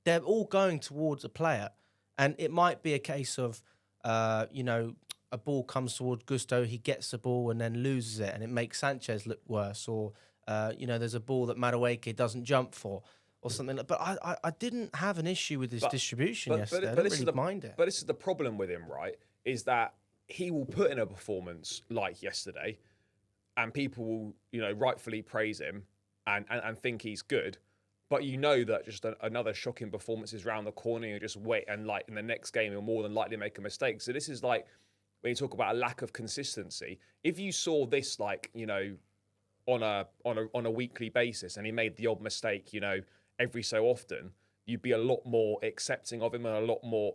they're all going towards a player. And it might be a case of, a ball comes towards Gusto, he gets the ball and then loses it, and it makes Sanchez look worse. Or, there's a ball that Madueke doesn't jump for, or something. But I didn't have an issue with his distribution yesterday. I didn't really mind it. But this is the problem with him, right? Is that he will put in a performance like yesterday, and people will, rightfully praise him and think he's good. But that just another shocking performance is round the corner. You just wait, and like in the next game, you'll more than likely make a mistake. So this is like when you talk about a lack of consistency. If you saw this, like on a weekly basis, and he made the odd mistake, every so often, you'd be a lot more accepting of him, and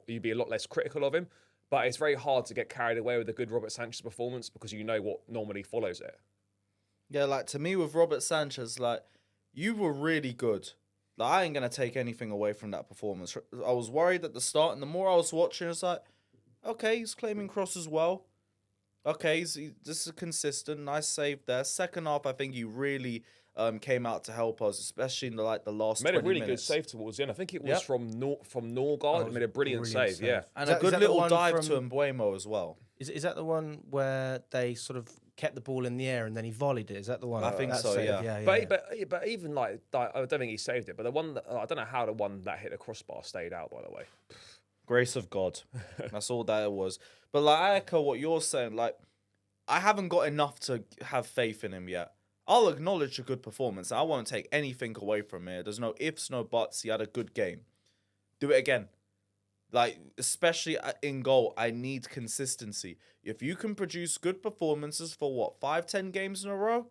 you'd be a lot less critical of him. But it's very hard to get carried away with a good Robert Sanchez performance because you know what normally follows it. Yeah, like to me with Robert Sanchez, like you were really good. Like, I ain't going to take anything away from that performance. I was worried at the start, and the more I was watching, it's like, okay, he's claiming cross as well. Okay, this is consistent. Nice save there. Second half, I think he really came out to help us, especially in the last 20 minutes. Made a really good save towards the end. I think it was from Norgard. He made a brilliant save, yeah. And a good little dive to Mbeumo as well. Is that the one where they sort of kept the ball in the air and then he volleyed it? Is that the one? I think so, yeah. But even like, I don't think he saved it. But the one I don't know how the one that hit the crossbar stayed out. By the way, grace of God. That's all that it was. But like, I echo what you're saying. Like, I haven't got enough to have faith in him yet. I'll acknowledge a good performance. I won't take anything away from it. There's no ifs, no buts. He had a good game. Do it again. Like, especially in goal, I need consistency. If you can produce good performances for 5-10 games in a row,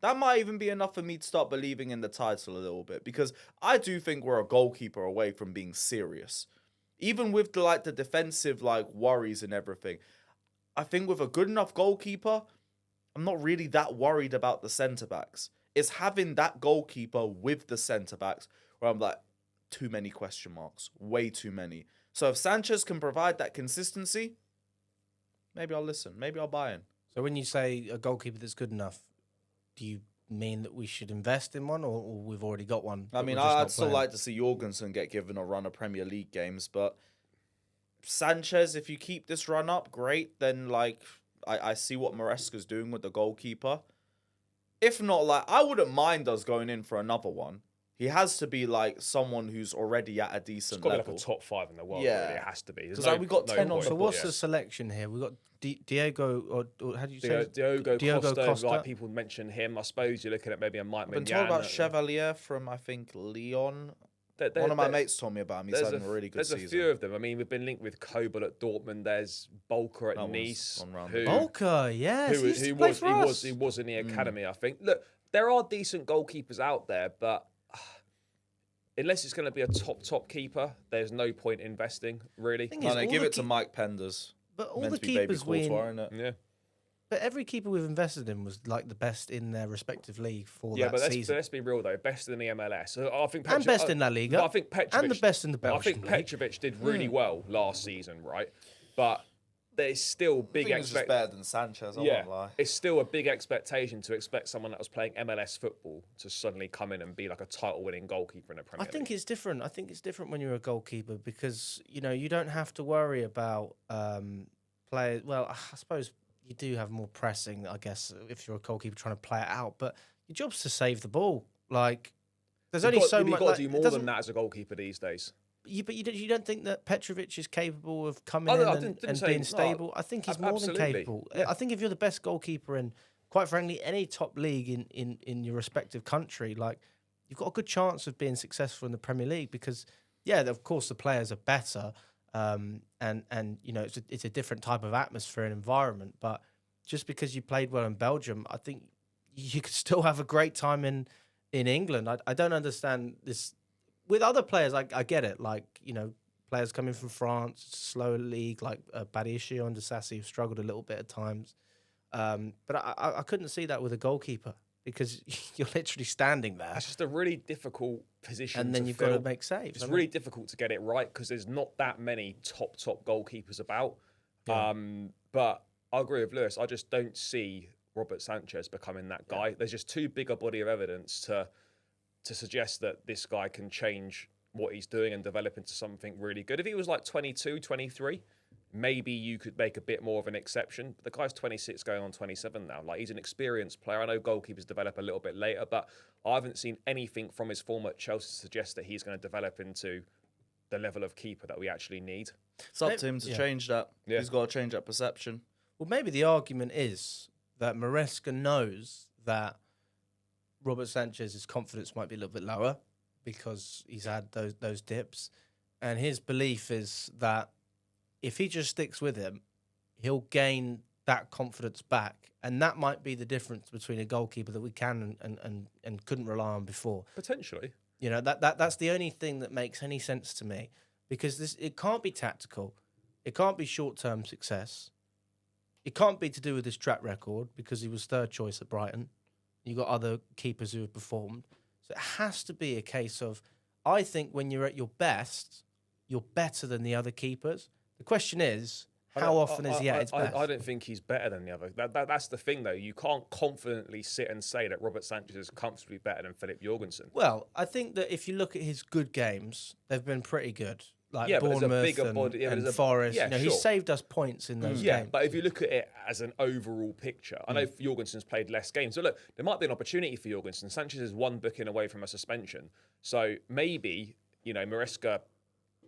that might even be enough for me to start believing in the title a little bit. Because I do think we're a goalkeeper away from being serious. Even with the defensive worries and everything. I think with a good enough goalkeeper, I'm not really that worried about the centre-backs. It's having that goalkeeper with the centre-backs where I'm like, too many question marks. Way too many. So if Sanchez can provide that consistency, maybe I'll listen. Maybe I'll buy in. So when you say a goalkeeper that's good enough, do you mean that we should invest in one, or we've already got one? I mean, I'd still like to see Jorgensen get given a run of Premier League games, but Sanchez, if you keep this run up, great. Then, I see what Maresca's doing with the goalkeeper. If not, I wouldn't mind us going in for another one. He has to be someone who's already at a decent level. It's got to be a top 5 in the world. Yeah, really. It has to be. Because we've got 10 on. So what's the selection here? We've got Diego, or how do you say Diogo Costa. Like people mention him. I suppose you're looking at maybe a Mike Mignon. I've been told about Chevalier from, I think, Lyon. One of my mates told me about him. He's having a really good season. There's a few of them. I mean, we've been linked with Kobel at Dortmund. There's Bolker at Nice. Bolker, yes. He was in the academy, I think. Look, there are decent goalkeepers out there, but unless it's going to be a top keeper, there's no point investing, really. Thing No, is, no, all give the it to Mike Penders. But all Meant the to be Baby keepers win. Courtois, innit? Yeah. But every keeper we've invested in was like the best in their respective league for Yeah, that but season. let's be real though. Best in the MLS. So I think And best in La Liga. but I think Petrovic, And the best in the I Belgian think league. Petrovic did really well last season, right? But there's still I big think it's just expectations. better than Sanchez. I Yeah, won't lie. it's still a big expectation to expect someone that was playing MLS football to suddenly come in and be like a title-winning goalkeeper in the Premier I think League. it's different. I think it's different when you're a goalkeeper because you don't have to worry about players. Well, I suppose you do have more pressing, I guess, if you're a goalkeeper trying to play it out. But your job's to save the ball. Like there's only so much. You've got like, to do it more doesn't- than that as a goalkeeper these days. But you don't think that Petrovic is capable of coming Oh, no, in I and, didn't and say- being no, stable? I think he's more absolutely. than capable. Yeah. I think if you're the best goalkeeper in, quite frankly, any top league in your respective country, like you've got a good chance of being successful in the Premier League because, yeah, of course the players are better, and it's a different type of atmosphere and environment. But just because you played well in Belgium, I think you could still have a great time in England. I don't understand this. With other players, I get it. Like, players coming from France, slow league, like Badiashile and Disasi have struggled a little bit at times. But I couldn't see that with a goalkeeper because you're literally standing there. It's just a really difficult position And then to you've fill. got to make saves. It's really difficult to get it right because there's not that many top goalkeepers about. Yeah. But I agree with Lewis. I just don't see Robert Sanchez becoming that guy. There's just too big a body of evidence to suggest that this guy can change what he's doing and develop into something really good. If he was like 22, 23, maybe you could make a bit more of an exception. But the guy's 26 going on 27 now. Like, he's an experienced player. I know goalkeepers develop a little bit later, but I haven't seen anything from his form at Chelsea to suggest that he's going to develop into the level of keeper that we actually need. It's up to him to change that. Yeah. He's got to change that perception. Well, maybe the argument is that Maresca knows that Robert Sanchez's confidence might be a little bit lower because he's had those dips. And his belief is that if he just sticks with him, he'll gain that confidence back. And that might be the difference between a goalkeeper that we can and couldn't rely on before. Potentially. That's the only thing that makes any sense to me because it can't be tactical. It can't be short-term success. It can't be to do with his track record because he was third choice at Brighton. You've got other keepers who have performed. So it has to be a case of, I think when you're at your best, you're better than the other keepers. The question is, how often is he at his best? I don't think he's better than the other. That's the thing, though. You can't confidently sit and say that Robert Sanchez is comfortably better than Philip Jorgensen. Well, I think that if you look at his good games, they've been pretty good. Like Yeah, but there's a Bournemouth bigger and, body- yeah, and there's a- Forest. yeah, He's sure. saved us points in those Yeah, games. but if you look at it as an overall picture, I know Jorgensen's played less games. So look, there might be an opportunity for Jorgensen. Sanchez is one booking away from a suspension. So maybe, Maresca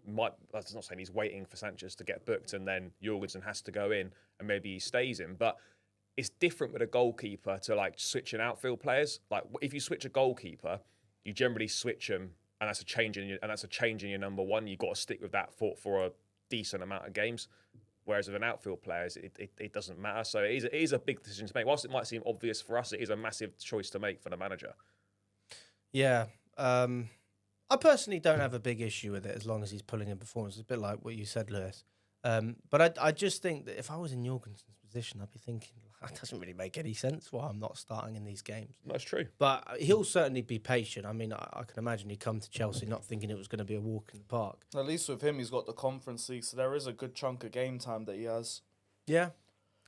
might, that's not saying he's waiting for Sanchez to get booked and then Jorgensen has to go in and maybe he stays in. But it's different with a goalkeeper to like switching outfield players. Like if you switch a goalkeeper, you generally switch them and that's a change in your number one. You've got to stick with that for a decent amount of games. Whereas with an outfield player, it doesn't matter. So it is a big decision to make. Whilst it might seem obvious for us, it is a massive choice to make for the manager. Yeah. I personally don't have a big issue with it as long as he's pulling in performance. It's a bit like what you said, Lewis. But I just think that if I was in Jorgensen's position, I'd be thinking, that doesn't really make any sense why I'm not starting in these games. That's true. But he'll certainly be patient. I mean, I can imagine he'd come to Chelsea not thinking it was going to be a walk in the park. At least with him, he's got the Conference League, so there is a good chunk of game time that he has. Yeah.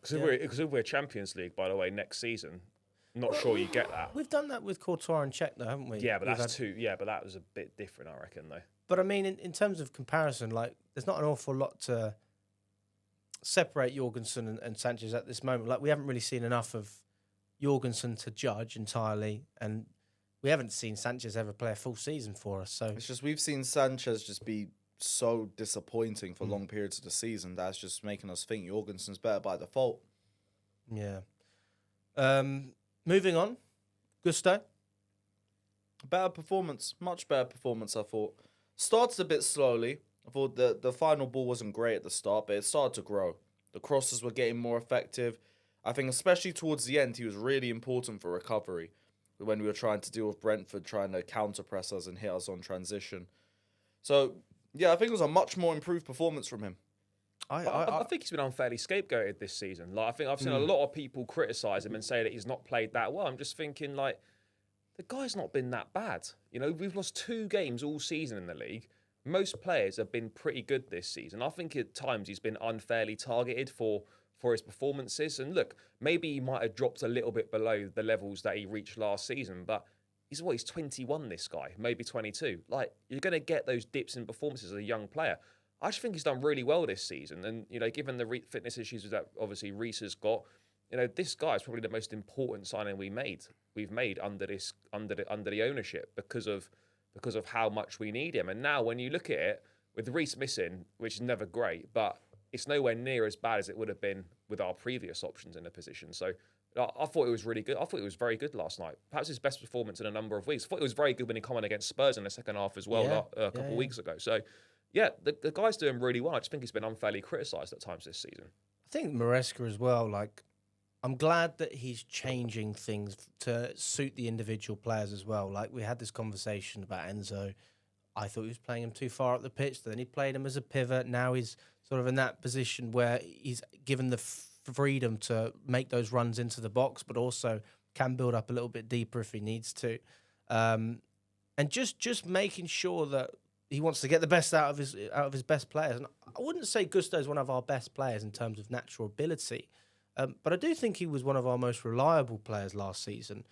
Because if we're Champions League, by the way, next season, not sure you get that. We've done that with Courtois and Czech, though, haven't we? Yeah, but We've that's had- too. Yeah, but that was a bit different, I reckon, though. But I mean, in terms of comparison, like, there's not an awful lot to separate Jorgensen and Sanchez at this moment. Like, we haven't really seen enough of Jorgensen to judge entirely, and we haven't seen Sanchez ever play a full season for us. So It's just we've seen Sanchez just be so disappointing for long periods of the season that's just making us think Jorgensen's better by default. yeah. Moving on, Gusto. Better performance, much better performance, I thought. Started a bit slowly. I thought the final ball wasn't great at the start, but it started to grow. The crosses were getting more effective. I think especially towards the end, he was really important for recovery. when we were trying to deal with Brentford, trying to counter press us and hit us on transition. So, yeah, I think it was a much more improved performance from him. I think he's been unfairly scapegoated this season. Like, I think I've seen a lot of people criticise him and say that he's not played that well. I'm just thinking, like, the guy's not been that bad. You know, we've lost 2 games all season in the league. Most players have been pretty good this season. I think at times he's been unfairly targeted for his performances. And look, maybe he might have dropped a little bit below the levels that he reached last season, but he's 21, this guy, maybe 22. Like, you're going to get those dips in performances as a young player. I just think he's done really well this season. And, you know, given the fitness issues that obviously Reece has got, you know, this guy is probably the most important signing we've made under the ownership because of how much we need him. And now when you look at it, with Reece missing, which is never great, but it's nowhere near as bad as it would have been with our previous options in the position. So I thought it was really good. I thought it was very good last night. Perhaps his best performance in a number of weeks. I thought it was very good when he came on against Spurs in the second half as well, a couple of weeks ago. So, yeah, the guy's doing really well. I just think he's been unfairly criticised at times this season. I think Maresca as well, like, I'm glad that he's changing things to suit the individual players as well. Like, we had this conversation about Enzo. I thought he was playing him too far up the pitch. Then he played him as a pivot. Now he's sort of in that position where he's given the freedom to make those runs into the box, but also can build up a little bit deeper if he needs to. And just making sure that he wants to get the best out of his best players. And I wouldn't say Gusto is one of our best players in terms of natural ability, but I do think he was one of our most reliable players last season.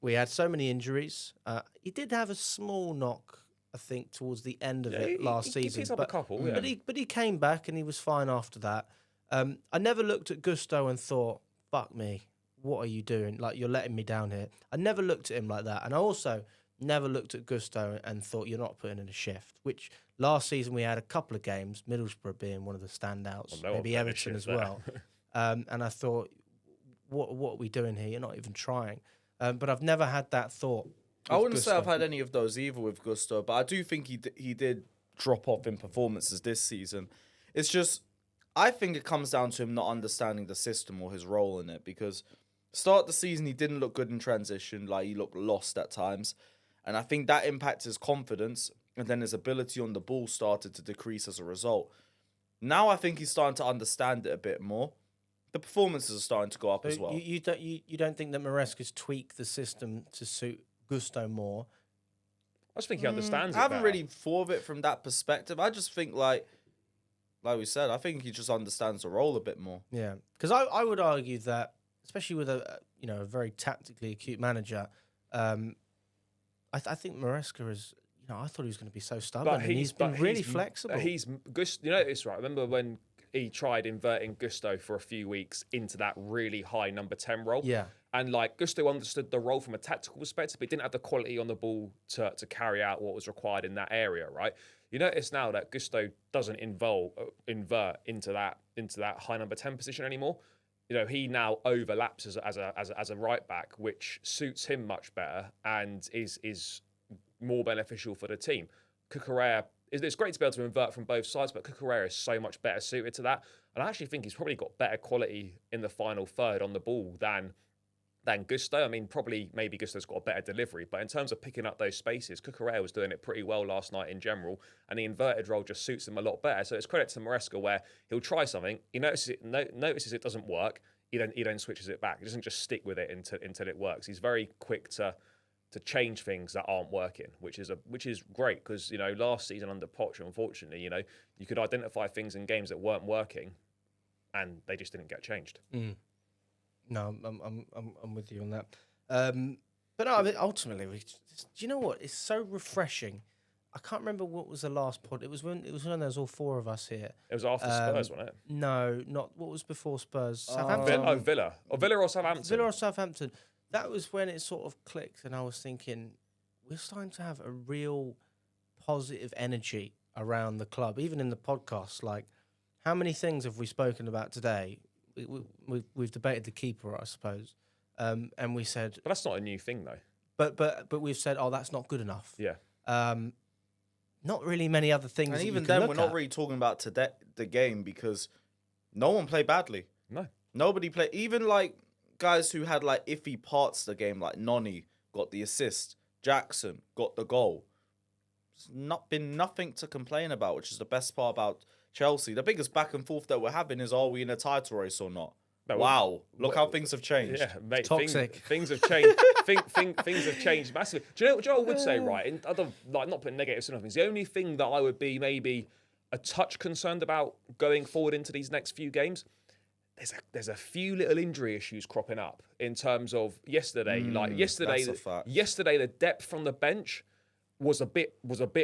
We had so many injuries. He did have a small knock, I think, towards the end of it last season. He's up a couple, but he came back and he was fine after that. I never looked at Gusto and thought, fuck me, what are you doing? Like, you're letting me down here. I never looked at him like that. And I also never looked at Gusto and thought, you're not putting in a shift, which last season we had a couple of games, Middlesbrough being one of the standouts, maybe Everton as well. And I thought, what are we doing here? You're not even trying. But I've never had that thought. I wouldn't say I've had any of those either with Gusto, but I do think he did drop off in performances this season. It's just, I think it comes down to him not understanding the system or his role in it, because start the season he didn't look good in transition, like he looked lost at times. And I think that impacted his confidence, and then his ability on the ball started to decrease as a result. Now I think he's starting to understand it a bit more. The performances are starting to go up as well. You don't think that Maresca's tweaked the system to suit Gusto more? I just think he understands it. I haven't better. really thought of it from that perspective. I just think, like we said, I think he just understands the role a bit more. Yeah, because I would argue that, especially with a very tactically acute manager, I think Maresca is. I thought he was going to be so stubborn, and he's been really flexible. You know this, right? Remember when he tried inverting Gusto for a few weeks into that really high number 10 role? Yeah. And like Gusto understood the role from a tactical perspective, but he didn't have the quality on the ball to carry out what was required in that area, right? You notice now that Gusto doesn't invert into that high number 10 position anymore. You know, he now overlaps as a right back, which suits him much better and is more beneficial for the team. Cucurella, it's great to be able to invert from both sides, but Cucurella is so much better suited to that. And I actually think he's probably got better quality in the final third on the ball than Gusto. I mean, maybe Gusto's got a better delivery, but in terms of picking up those spaces, Cucurella was doing it pretty well last night in general, and the inverted role just suits him a lot better. So it's credit to Maresca where he'll try something, he notices it doesn't work, he then switches it back. He doesn't just stick with it until it works. He's very quick to change things that aren't working, which is great because last season under Poch, unfortunately, you could identify things in games that weren't working, and they just didn't get changed. Mm. No, I'm with you on that. But no, I mean, ultimately, do you know what? It's so refreshing. I can't remember what was the last pod. It was when there was all 4 of us here. It was after Spurs, wasn't it? No, not what was before Spurs. Southampton. Villa or Southampton. Villa or Southampton. That was when it sort of clicked, and I was thinking, we're starting to have a real positive energy around the club, even in the podcast. Like, how many things have we spoken about today? We've debated the keeper, I suppose, and we said, but that's not a new thing, though. But we've said, oh, that's not good enough. Yeah. Not really many other things. And that even you can then, look we're at. not really talking about the game because no one played badly. No. Nobody played. Even like guys who had like iffy parts of the game, like Noni, got the assist. Jackson got the goal. It's not been nothing to complain about, which is the best part about Chelsea. The biggest back and forth that we're having is, are we in a title race or not? No, wow, look how things have changed. Yeah, mate. Toxic. Things have changed. things have changed massively. Do you know what I would say, right? And I don't like not putting negatives in things. The only thing that I would be maybe a touch concerned about going forward into these next few games, there's a few little injury issues cropping up in terms of yesterday. Yesterday, the depth from the bench was a bit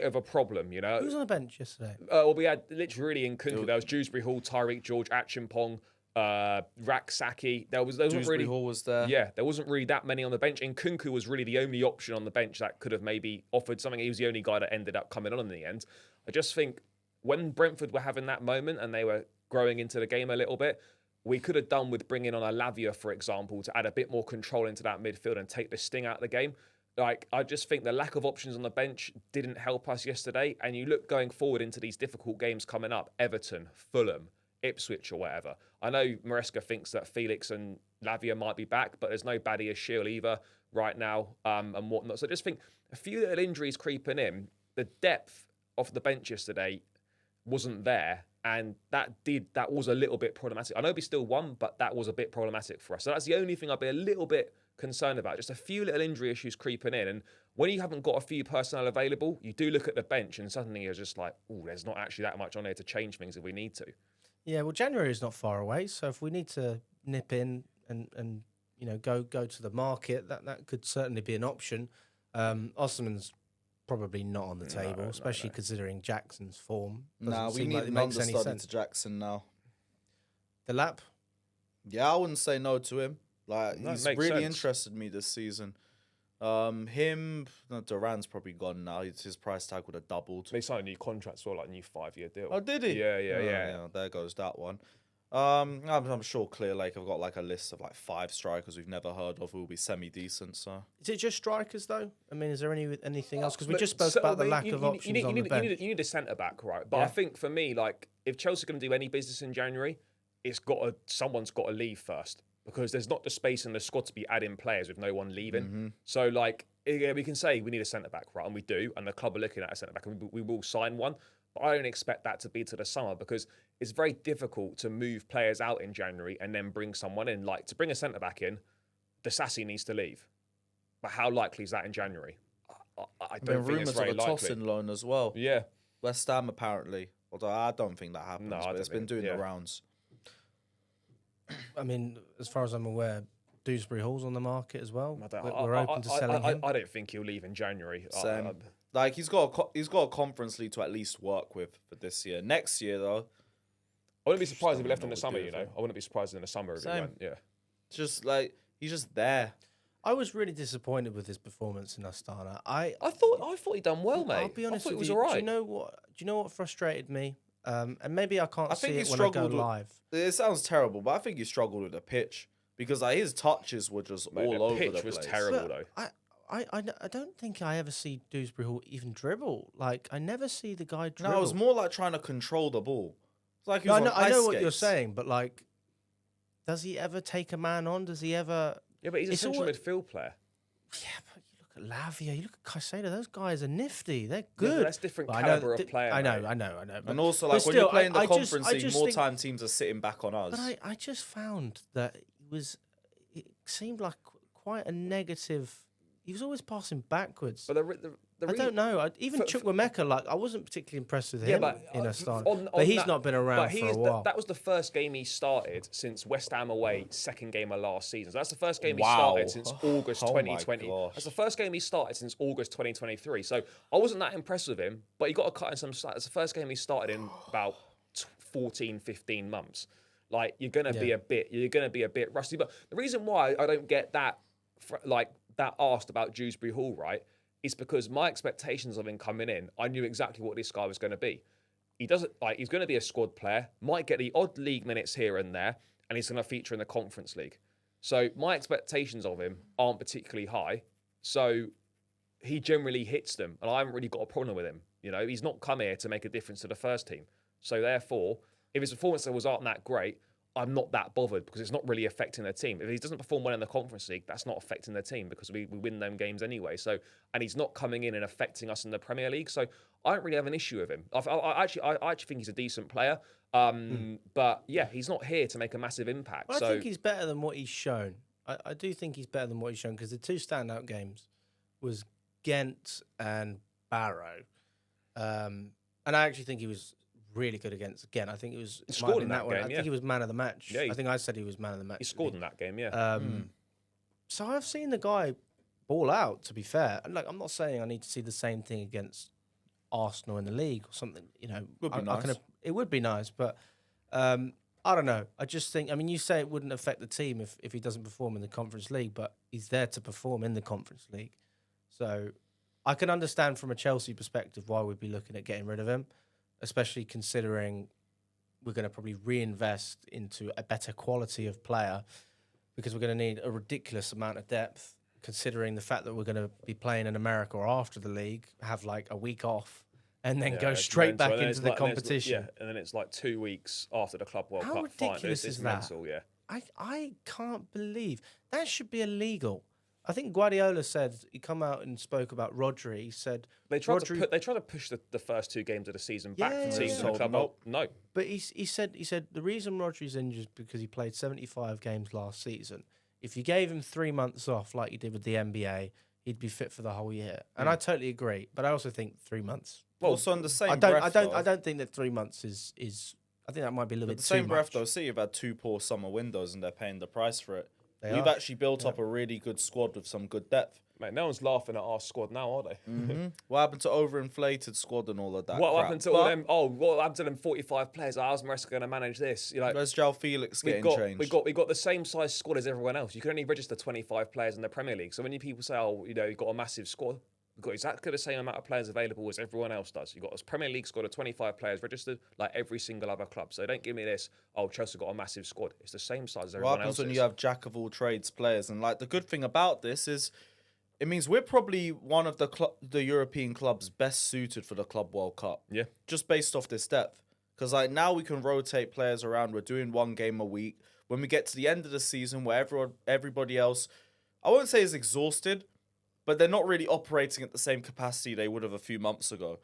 of a problem. You know, who was on the bench yesterday? Well, we had literally in Kunku. There was Dewsbury Hall, Tyreek George, Achimpong, Raksaki. There wasn't really Hall was there. Yeah, there wasn't really that many on the bench. And Kunku was really the only option on the bench that could have maybe offered something. He was the only guy that ended up coming on in the end. I just think when Brentford were having that moment and they were growing into the game a little bit, we could have done with bringing on a Lavia, for example, to add a bit more control into that midfield and take the sting out of the game. Like, I just think the lack of options on the bench didn't help us yesterday. And you look going forward into these difficult games coming up, Everton, Fulham, Ipswich or whatever. I know Maresca thinks that Felix and Lavia might be back, but there's no Badia Shield either right now and whatnot. So I just think a few little injuries creeping in. The depth of the bench yesterday wasn't there. And that was a little bit problematic. I know we still won, but that was a bit problematic for us. So that's the only thing I'd be a little bit concerned about. Just a few little injury issues creeping in. And when you haven't got a few personnel available, you do look at the bench and suddenly you're just like, oh, there's not actually that much on here to change things if we need to. Yeah, well, January is not far away. So if we need to nip in and go to the market, that could certainly be an option. Osman's probably not on the table, especially considering Jackson's form. We need an understudy to Jackson now. The lap? Yeah, I wouldn't say no to him. He's really interested me this season. Duran's probably gone now. His price tag would have doubled. They signed a new contract as well, like a new 5-year deal. Oh, did he? Yeah. There goes that one. I'm sure Clear Lake have got like a list of like 5 strikers we've never heard of who will be semi-decent. So is it just strikers though? I mean, is there anything else? Because we just spoke about the lack of options on the bench. You need a centre back, right? But I think for me, like if Chelsea are going to do any business in January, someone's got to leave first because there's not the space in the squad to be adding players with no one leaving. Mm-hmm. So like we can say we need a centre back, right? And we do, and the club are looking at a centre back, and we will sign one. But I don't expect that to be to the summer because it's very difficult to move players out in January and then bring someone in. Like to bring a centre back in, Disasi needs to leave. But how likely is that in January? I don't think it's very likely. Rumours of a Tosin loan as well. Yeah, West Ham apparently. Although I don't think that happens. No, but it's been doing the rounds. I mean, as far as I'm aware, Dewsbury Hall's on the market as well. We're open to selling him. I don't think he'll leave in January. Same. Like he's got a Conference League to at least work with for this year. Next year though, I wouldn't be surprised if he left in the summer. I wouldn't be surprised in the summer if he went. Yeah, just like he's just there. I was really disappointed with his performance in Astana. I thought he'd done well, mate. I'll be honest with you. It was all right. Do you know what frustrated me? And maybe I can't see it when I go live. It sounds terrible, but I think he struggled with the pitch because his touches were just all over the place. The pitch was terrible though. I don't think I ever see Dewsbury Hall even dribble. Like I never see the guy dribble. No, it was more like trying to control the ball. It's like I know what you're saying, but like, does he ever take a man on? Does he ever? Yeah, but he's a central midfield player. Yeah, but you look at Lavia, you look at Caicedo. Those guys are nifty. They're good. Yeah, that's different caliber of player. I know. And also, like when you're playing the Conference League, more time teams are sitting back on us. But I just found that it seemed like quite a negative. He was always passing backwards. But I don't know. Even Chukwuemeka, like I wasn't particularly impressed with him in Astana. But he's not been around for a while. That was the first game he started since West Ham away, second game of last season. So that's the first game he started since August 2020. That's the first game he started since August 2023. So I wasn't that impressed with him, but he got a cut in some stats. It's the first game he started in about 14, 15 months. Like you're gonna be a bit rusty. But the reason why I don't get that asked about Dewsbury Hall, right, is because my expectations of him coming in, I knew exactly what this guy was going to be. He's going to be a squad player, might get the odd league minutes here and there, and he's going to feature in the Conference League. So my expectations of him aren't particularly high. So he generally hits them, and I haven't really got a problem with him. He's not come here to make a difference to the first team. So therefore, if his performance levels aren't that great, I'm not that bothered because it's not really affecting their team. If he doesn't perform well in the Conference League, that's not affecting their team because we win them games anyway. So, and he's not coming in and affecting us in the Premier League. So I don't really have an issue with him. I actually think he's a decent player. But yeah, he's not here to make a massive impact. Well, so I think he's better than what he's shown. I do think he's better than what he's shown because the two standout games was Ghent and Barrow. And I actually think he was really good against Ghent. I think it was He scored in that that one. game, I yeah. think he was man of the match. Yeah, I think I said he was man of the match. he scored in that game, yeah. So I've seen the guy ball out, to be fair. And like, I'm not saying I need to see the same thing against Arsenal in the league or something. You know, Would be nice. It would be nice, but I don't know. I just think, I mean, you say it wouldn't affect the team if he doesn't perform in the Conference League, but he's there to perform in the Conference League. So I can understand from a Chelsea perspective why we'd be looking at getting rid of him, especially considering we're going to probably reinvest into a better quality of player because we're going to need a ridiculous amount of depth, considering the fact that we're going to be playing in America or after the league, have like a week off, and then go it's straight mental. back And then into it's the like- and then it's- competition. and then it's like 2 weeks after the Club World How Cup final. ridiculous It's is that? mental, yeah. I can't believe that should be illegal. I think Guardiola said he come out and spoke about Rodri. He said They tried Rodri, to push the first 2 games of the season back Yeah, from yeah, teams yeah. in the Club World. No, but he said the reason Rodri's injured is because he played 75 games last season. If you gave him 3 months off like you did with the NBA, he'd be fit for the whole year. And I totally agree. But I also think 3 months. Well, also on the same I breath, don't think that 3 months is. I think that might be a little But bit the same too breath, much. though, City have had 2 poor summer windows and they're paying the price for it. They We've are. actually built up a really good squad with some good depth. mate, no one's laughing at our squad now, are they? What happened to overinflated squad and all of that? What crap? happened to all them? Oh, what happened to them 45 players? How's Maresca going to manage this? You know, Where's João Felix we've getting got changed? we got the same size squad as everyone else. You can only register 25 players in the Premier League. So when you people say, oh, you know, you've got a massive squad, we've got exactly the same amount of players available as everyone else does. You've got a Premier League squad of 25 players registered like every single other club. So don't give me this, oh, Chelsea got a massive squad. It's the same size as What everyone happens else. when you have jack of all trades players? And like the good thing about this is, it means we're probably one of the European clubs best suited for the Club World Cup. Yeah. Just based off this depth, because like now we can rotate players around. We're doing 1 game a week. When we get to the end of the season, where everybody else, I won't say is exhausted, but they're not really operating at the same capacity they would have a few months ago.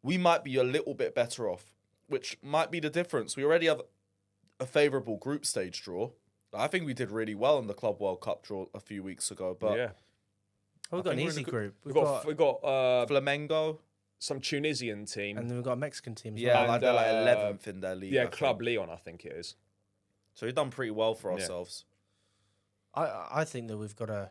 We might be a little bit better off, which might be the difference. We already have a favourable group stage draw. I think we did really well in the Club World Cup draw a few weeks ago, but yeah. We've got an think we're in a easy good- group. We've got Flamengo, some Tunisian team. and then we've got a Mexican team. As yeah, well. like they're like uh, 11th in their league. yeah, I Club think. Leon, I think it is. So we've done pretty well for Yeah. ourselves. I think that we've got a.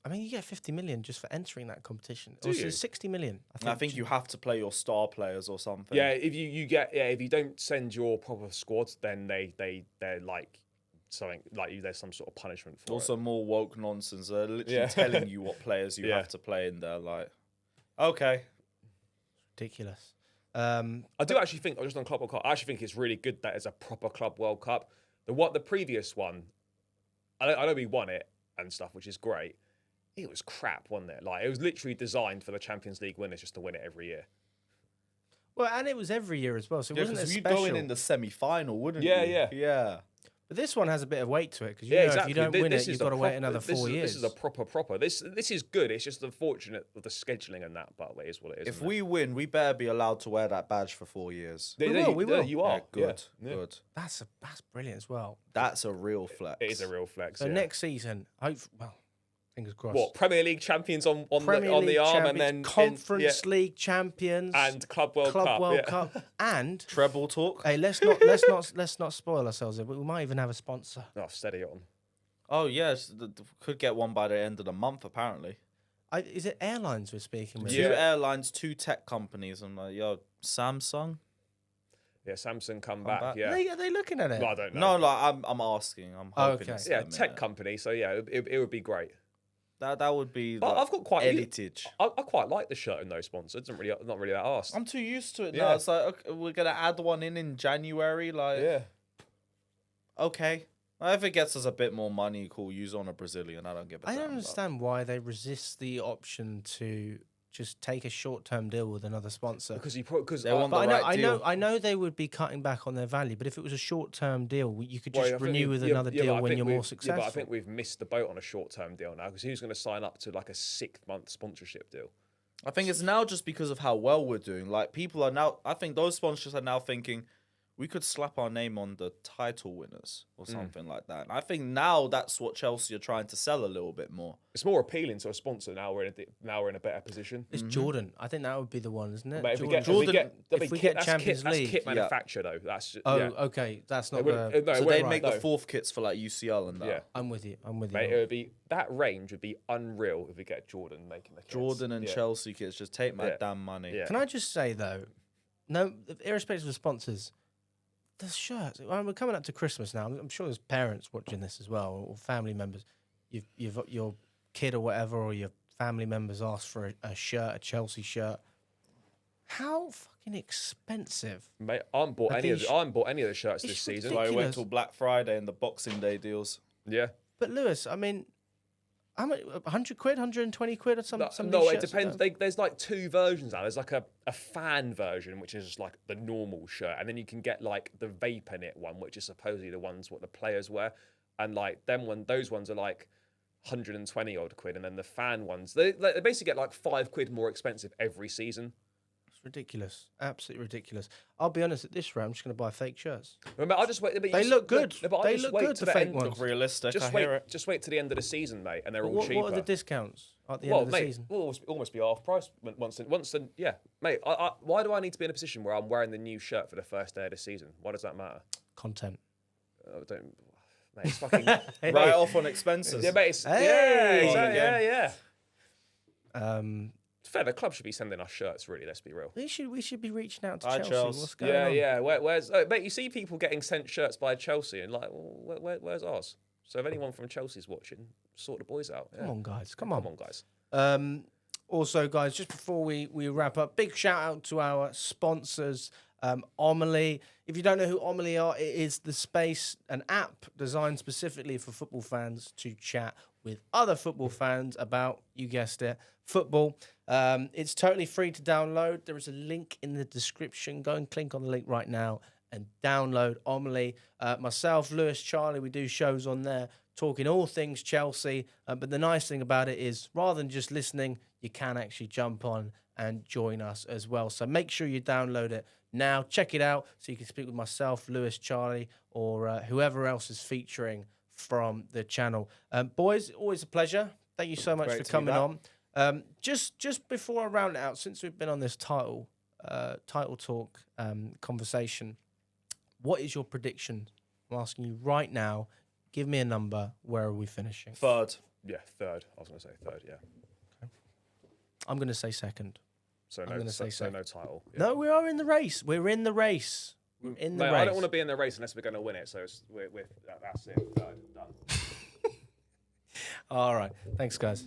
I mean, you get 50 million just for entering that competition. Do Or is you? it 60 million. I think you have to play your star players or something. Yeah, if if you don't send your proper squad, then they're like something like there's some sort of punishment for Also, it. more woke nonsense. They're literally Yeah. telling you what players you Yeah. have to play in there. Like, okay. ridiculous. I do actually think, just on Club World Cup, I actually think it's really good that it's a proper Club World Cup. The previous one, I know we won it and stuff, which is great. It was crap, wasn't it? Like it was literally designed for the Champions League winners just to win it every year. Well, and it was every year as well, so it Yeah, wasn't because as you'd special. go in the semi-final, wouldn't Yeah, you? yeah. Yeah. But this one has a bit of weight to it because Yeah, know exactly. if you don't win This it, is you've the got to wait proper- another 4 years. This is a proper. This is good. It's just unfortunate with the scheduling and that, but it is what it is. If isn't it? we win, we better be allowed to wear that badge for 4 years. We will, we will. You are Yeah, good, Yeah. good. That's brilliant as well. That's a real flex. It is a real flex. So yeah. next season, fingers crossed. What Premier League champions on Premier the League arm, and champions, then Conference League champions, and Club World Cup. World yeah. Cup, and Treble talk. hey, let's not spoil ourselves. Here, but we might even have a sponsor. Oh, steady on. Oh, yes. Could get one by the end of the month, apparently. Is it airlines we're speaking with? 2 Yeah. airlines, 2 tech companies. I'm like, yo, Samsung? Yeah, Samsung come back. back. Yeah, Are they looking at it? well, I don't know. No, like I'm asking. I'm hoping. Okay. it's Yeah, them, tech company. So yeah, it would be great. That would be. But the I've got quite heritage. I quite like the shirt and no sponsor. It's not really that asked. I'm too used to it Yeah. now. It's like okay, we're gonna add one in January. Like, Yeah. okay. If it gets us a bit more money, cool. Use on a Brazilian. I don't give a I damn don't about- understand why they resist the option to just take a short-term deal with another sponsor? Because They want But the right deal. I know they would be cutting back on their value. But if it was a short-term deal, you could Well, just I think renew with another but deal I when think you're we've- more successful. Yeah, but I think we've missed the boat on a short-term deal now because who's going to sign up to like a 6-month sponsorship deal? I think it's now just because of how well we're doing. Like people are now, I think those sponsors are now thinking we could slap our name on the title winners or something like that. And I think now that's what Chelsea are trying to sell a little bit more. It's more appealing to a sponsor now. We're in a better position. It's Jordan. I think that would be the one, isn't it? Mate, if we Jordan. get, If we get Champions that's League, kit manufacture though. That's just, oh, yeah. okay, that's not It wouldn't- the. no, it So wouldn't- they'd make no. the fourth kits for like UCL and that. Yeah. I'm with you. Mate, it would be that range would be unreal if we get Jordan making the kits. Jordan and Yeah. Chelsea kits, just take my Yeah. damn money. Yeah. Can I just say though, no, irrespective of sponsors, the shirts. We're coming up to Christmas now. I'm sure there's parents watching this as well, or family members. You've got your kid or whatever, or your family members ask for a shirt, a Chelsea shirt. How fucking expensive? Mate, I haven't bought Are any of these- the, I haven't bought any of the shirts It's this season. So I went ridiculous. till Black Friday and the Boxing Day deals. Yeah. But Lewis, I mean, how much? 100 quid, 120 quid, or some of No, these it shirts depends. don't- There's like 2 versions now. There's like a fan version, which is just like the normal shirt, and then you can get like the vapor knit one, which is supposedly the ones what the players wear, and like those ones are like 120 odd quid, and then the fan ones they basically get like 5 quid more expensive every season. It's ridiculous, absolutely ridiculous. I'll be honest. At this rate, I'm just going to buy fake shirts. Remember, I just wait. But They look good. No, but I They just look wait good, to the fake end- ones. Look realistic, I Just hear wait. it. Just wait to the end of the season, mate, and they're all What, cheaper. what are the discounts at the end Well, of the mate, season? will almost be half price yeah, mate. Why do I need to be in a position where I'm wearing the new shirt for the first day of the season? Why does that matter? Content. I don't, mate. It's fucking Write off on expenses. yeah, mate. It's, Hey! yeah, exactly, Yeah. yeah. It's fair. The club should be sending us shirts. Really, let's be real. We should be reaching out to Hi, Chelsea. Chelsea. What's going Yeah, on? yeah. Where's mate? You see people getting sent shirts by Chelsea, and like, well, where's ours? So if anyone from Chelsea's watching, sort the boys out. Yeah. Come on, guys. Come on. Come on, guys. Also, guys, just before we wrap up, big shout out to our sponsors, Omelie. If you don't know who Omelie are, it is the space, an app designed specifically for football fans to chat with other football fans about, you guessed it, football. It's totally free to download. There is a link in the description. Go and click on the link right now and download Omelie. Myself, Lewis, Charlie, we do shows on there talking all things Chelsea. But the nice thing about it is rather than just listening, you can actually jump on and join us as well. So make sure you download it now. Check it out so you can speak with myself, Lewis, Charlie, or whoever else is featuring from the channel. Boys, always a pleasure. Thank you so much Great for to be coming back. on. Just before I round it out, since we've been on this title talk conversation, what is your prediction? I'm asking you right now. Give me a number. Where are we finishing? Third. Yeah, third. I was going to say third. Yeah. I'm going to say second. So I'm no, gonna say so second. no title. Yeah. No, we are in the race. We're in the race. We're in the Mate, race. I don't want to be in the race unless we're going to win it. So that's it. Done. All right. Thanks, guys.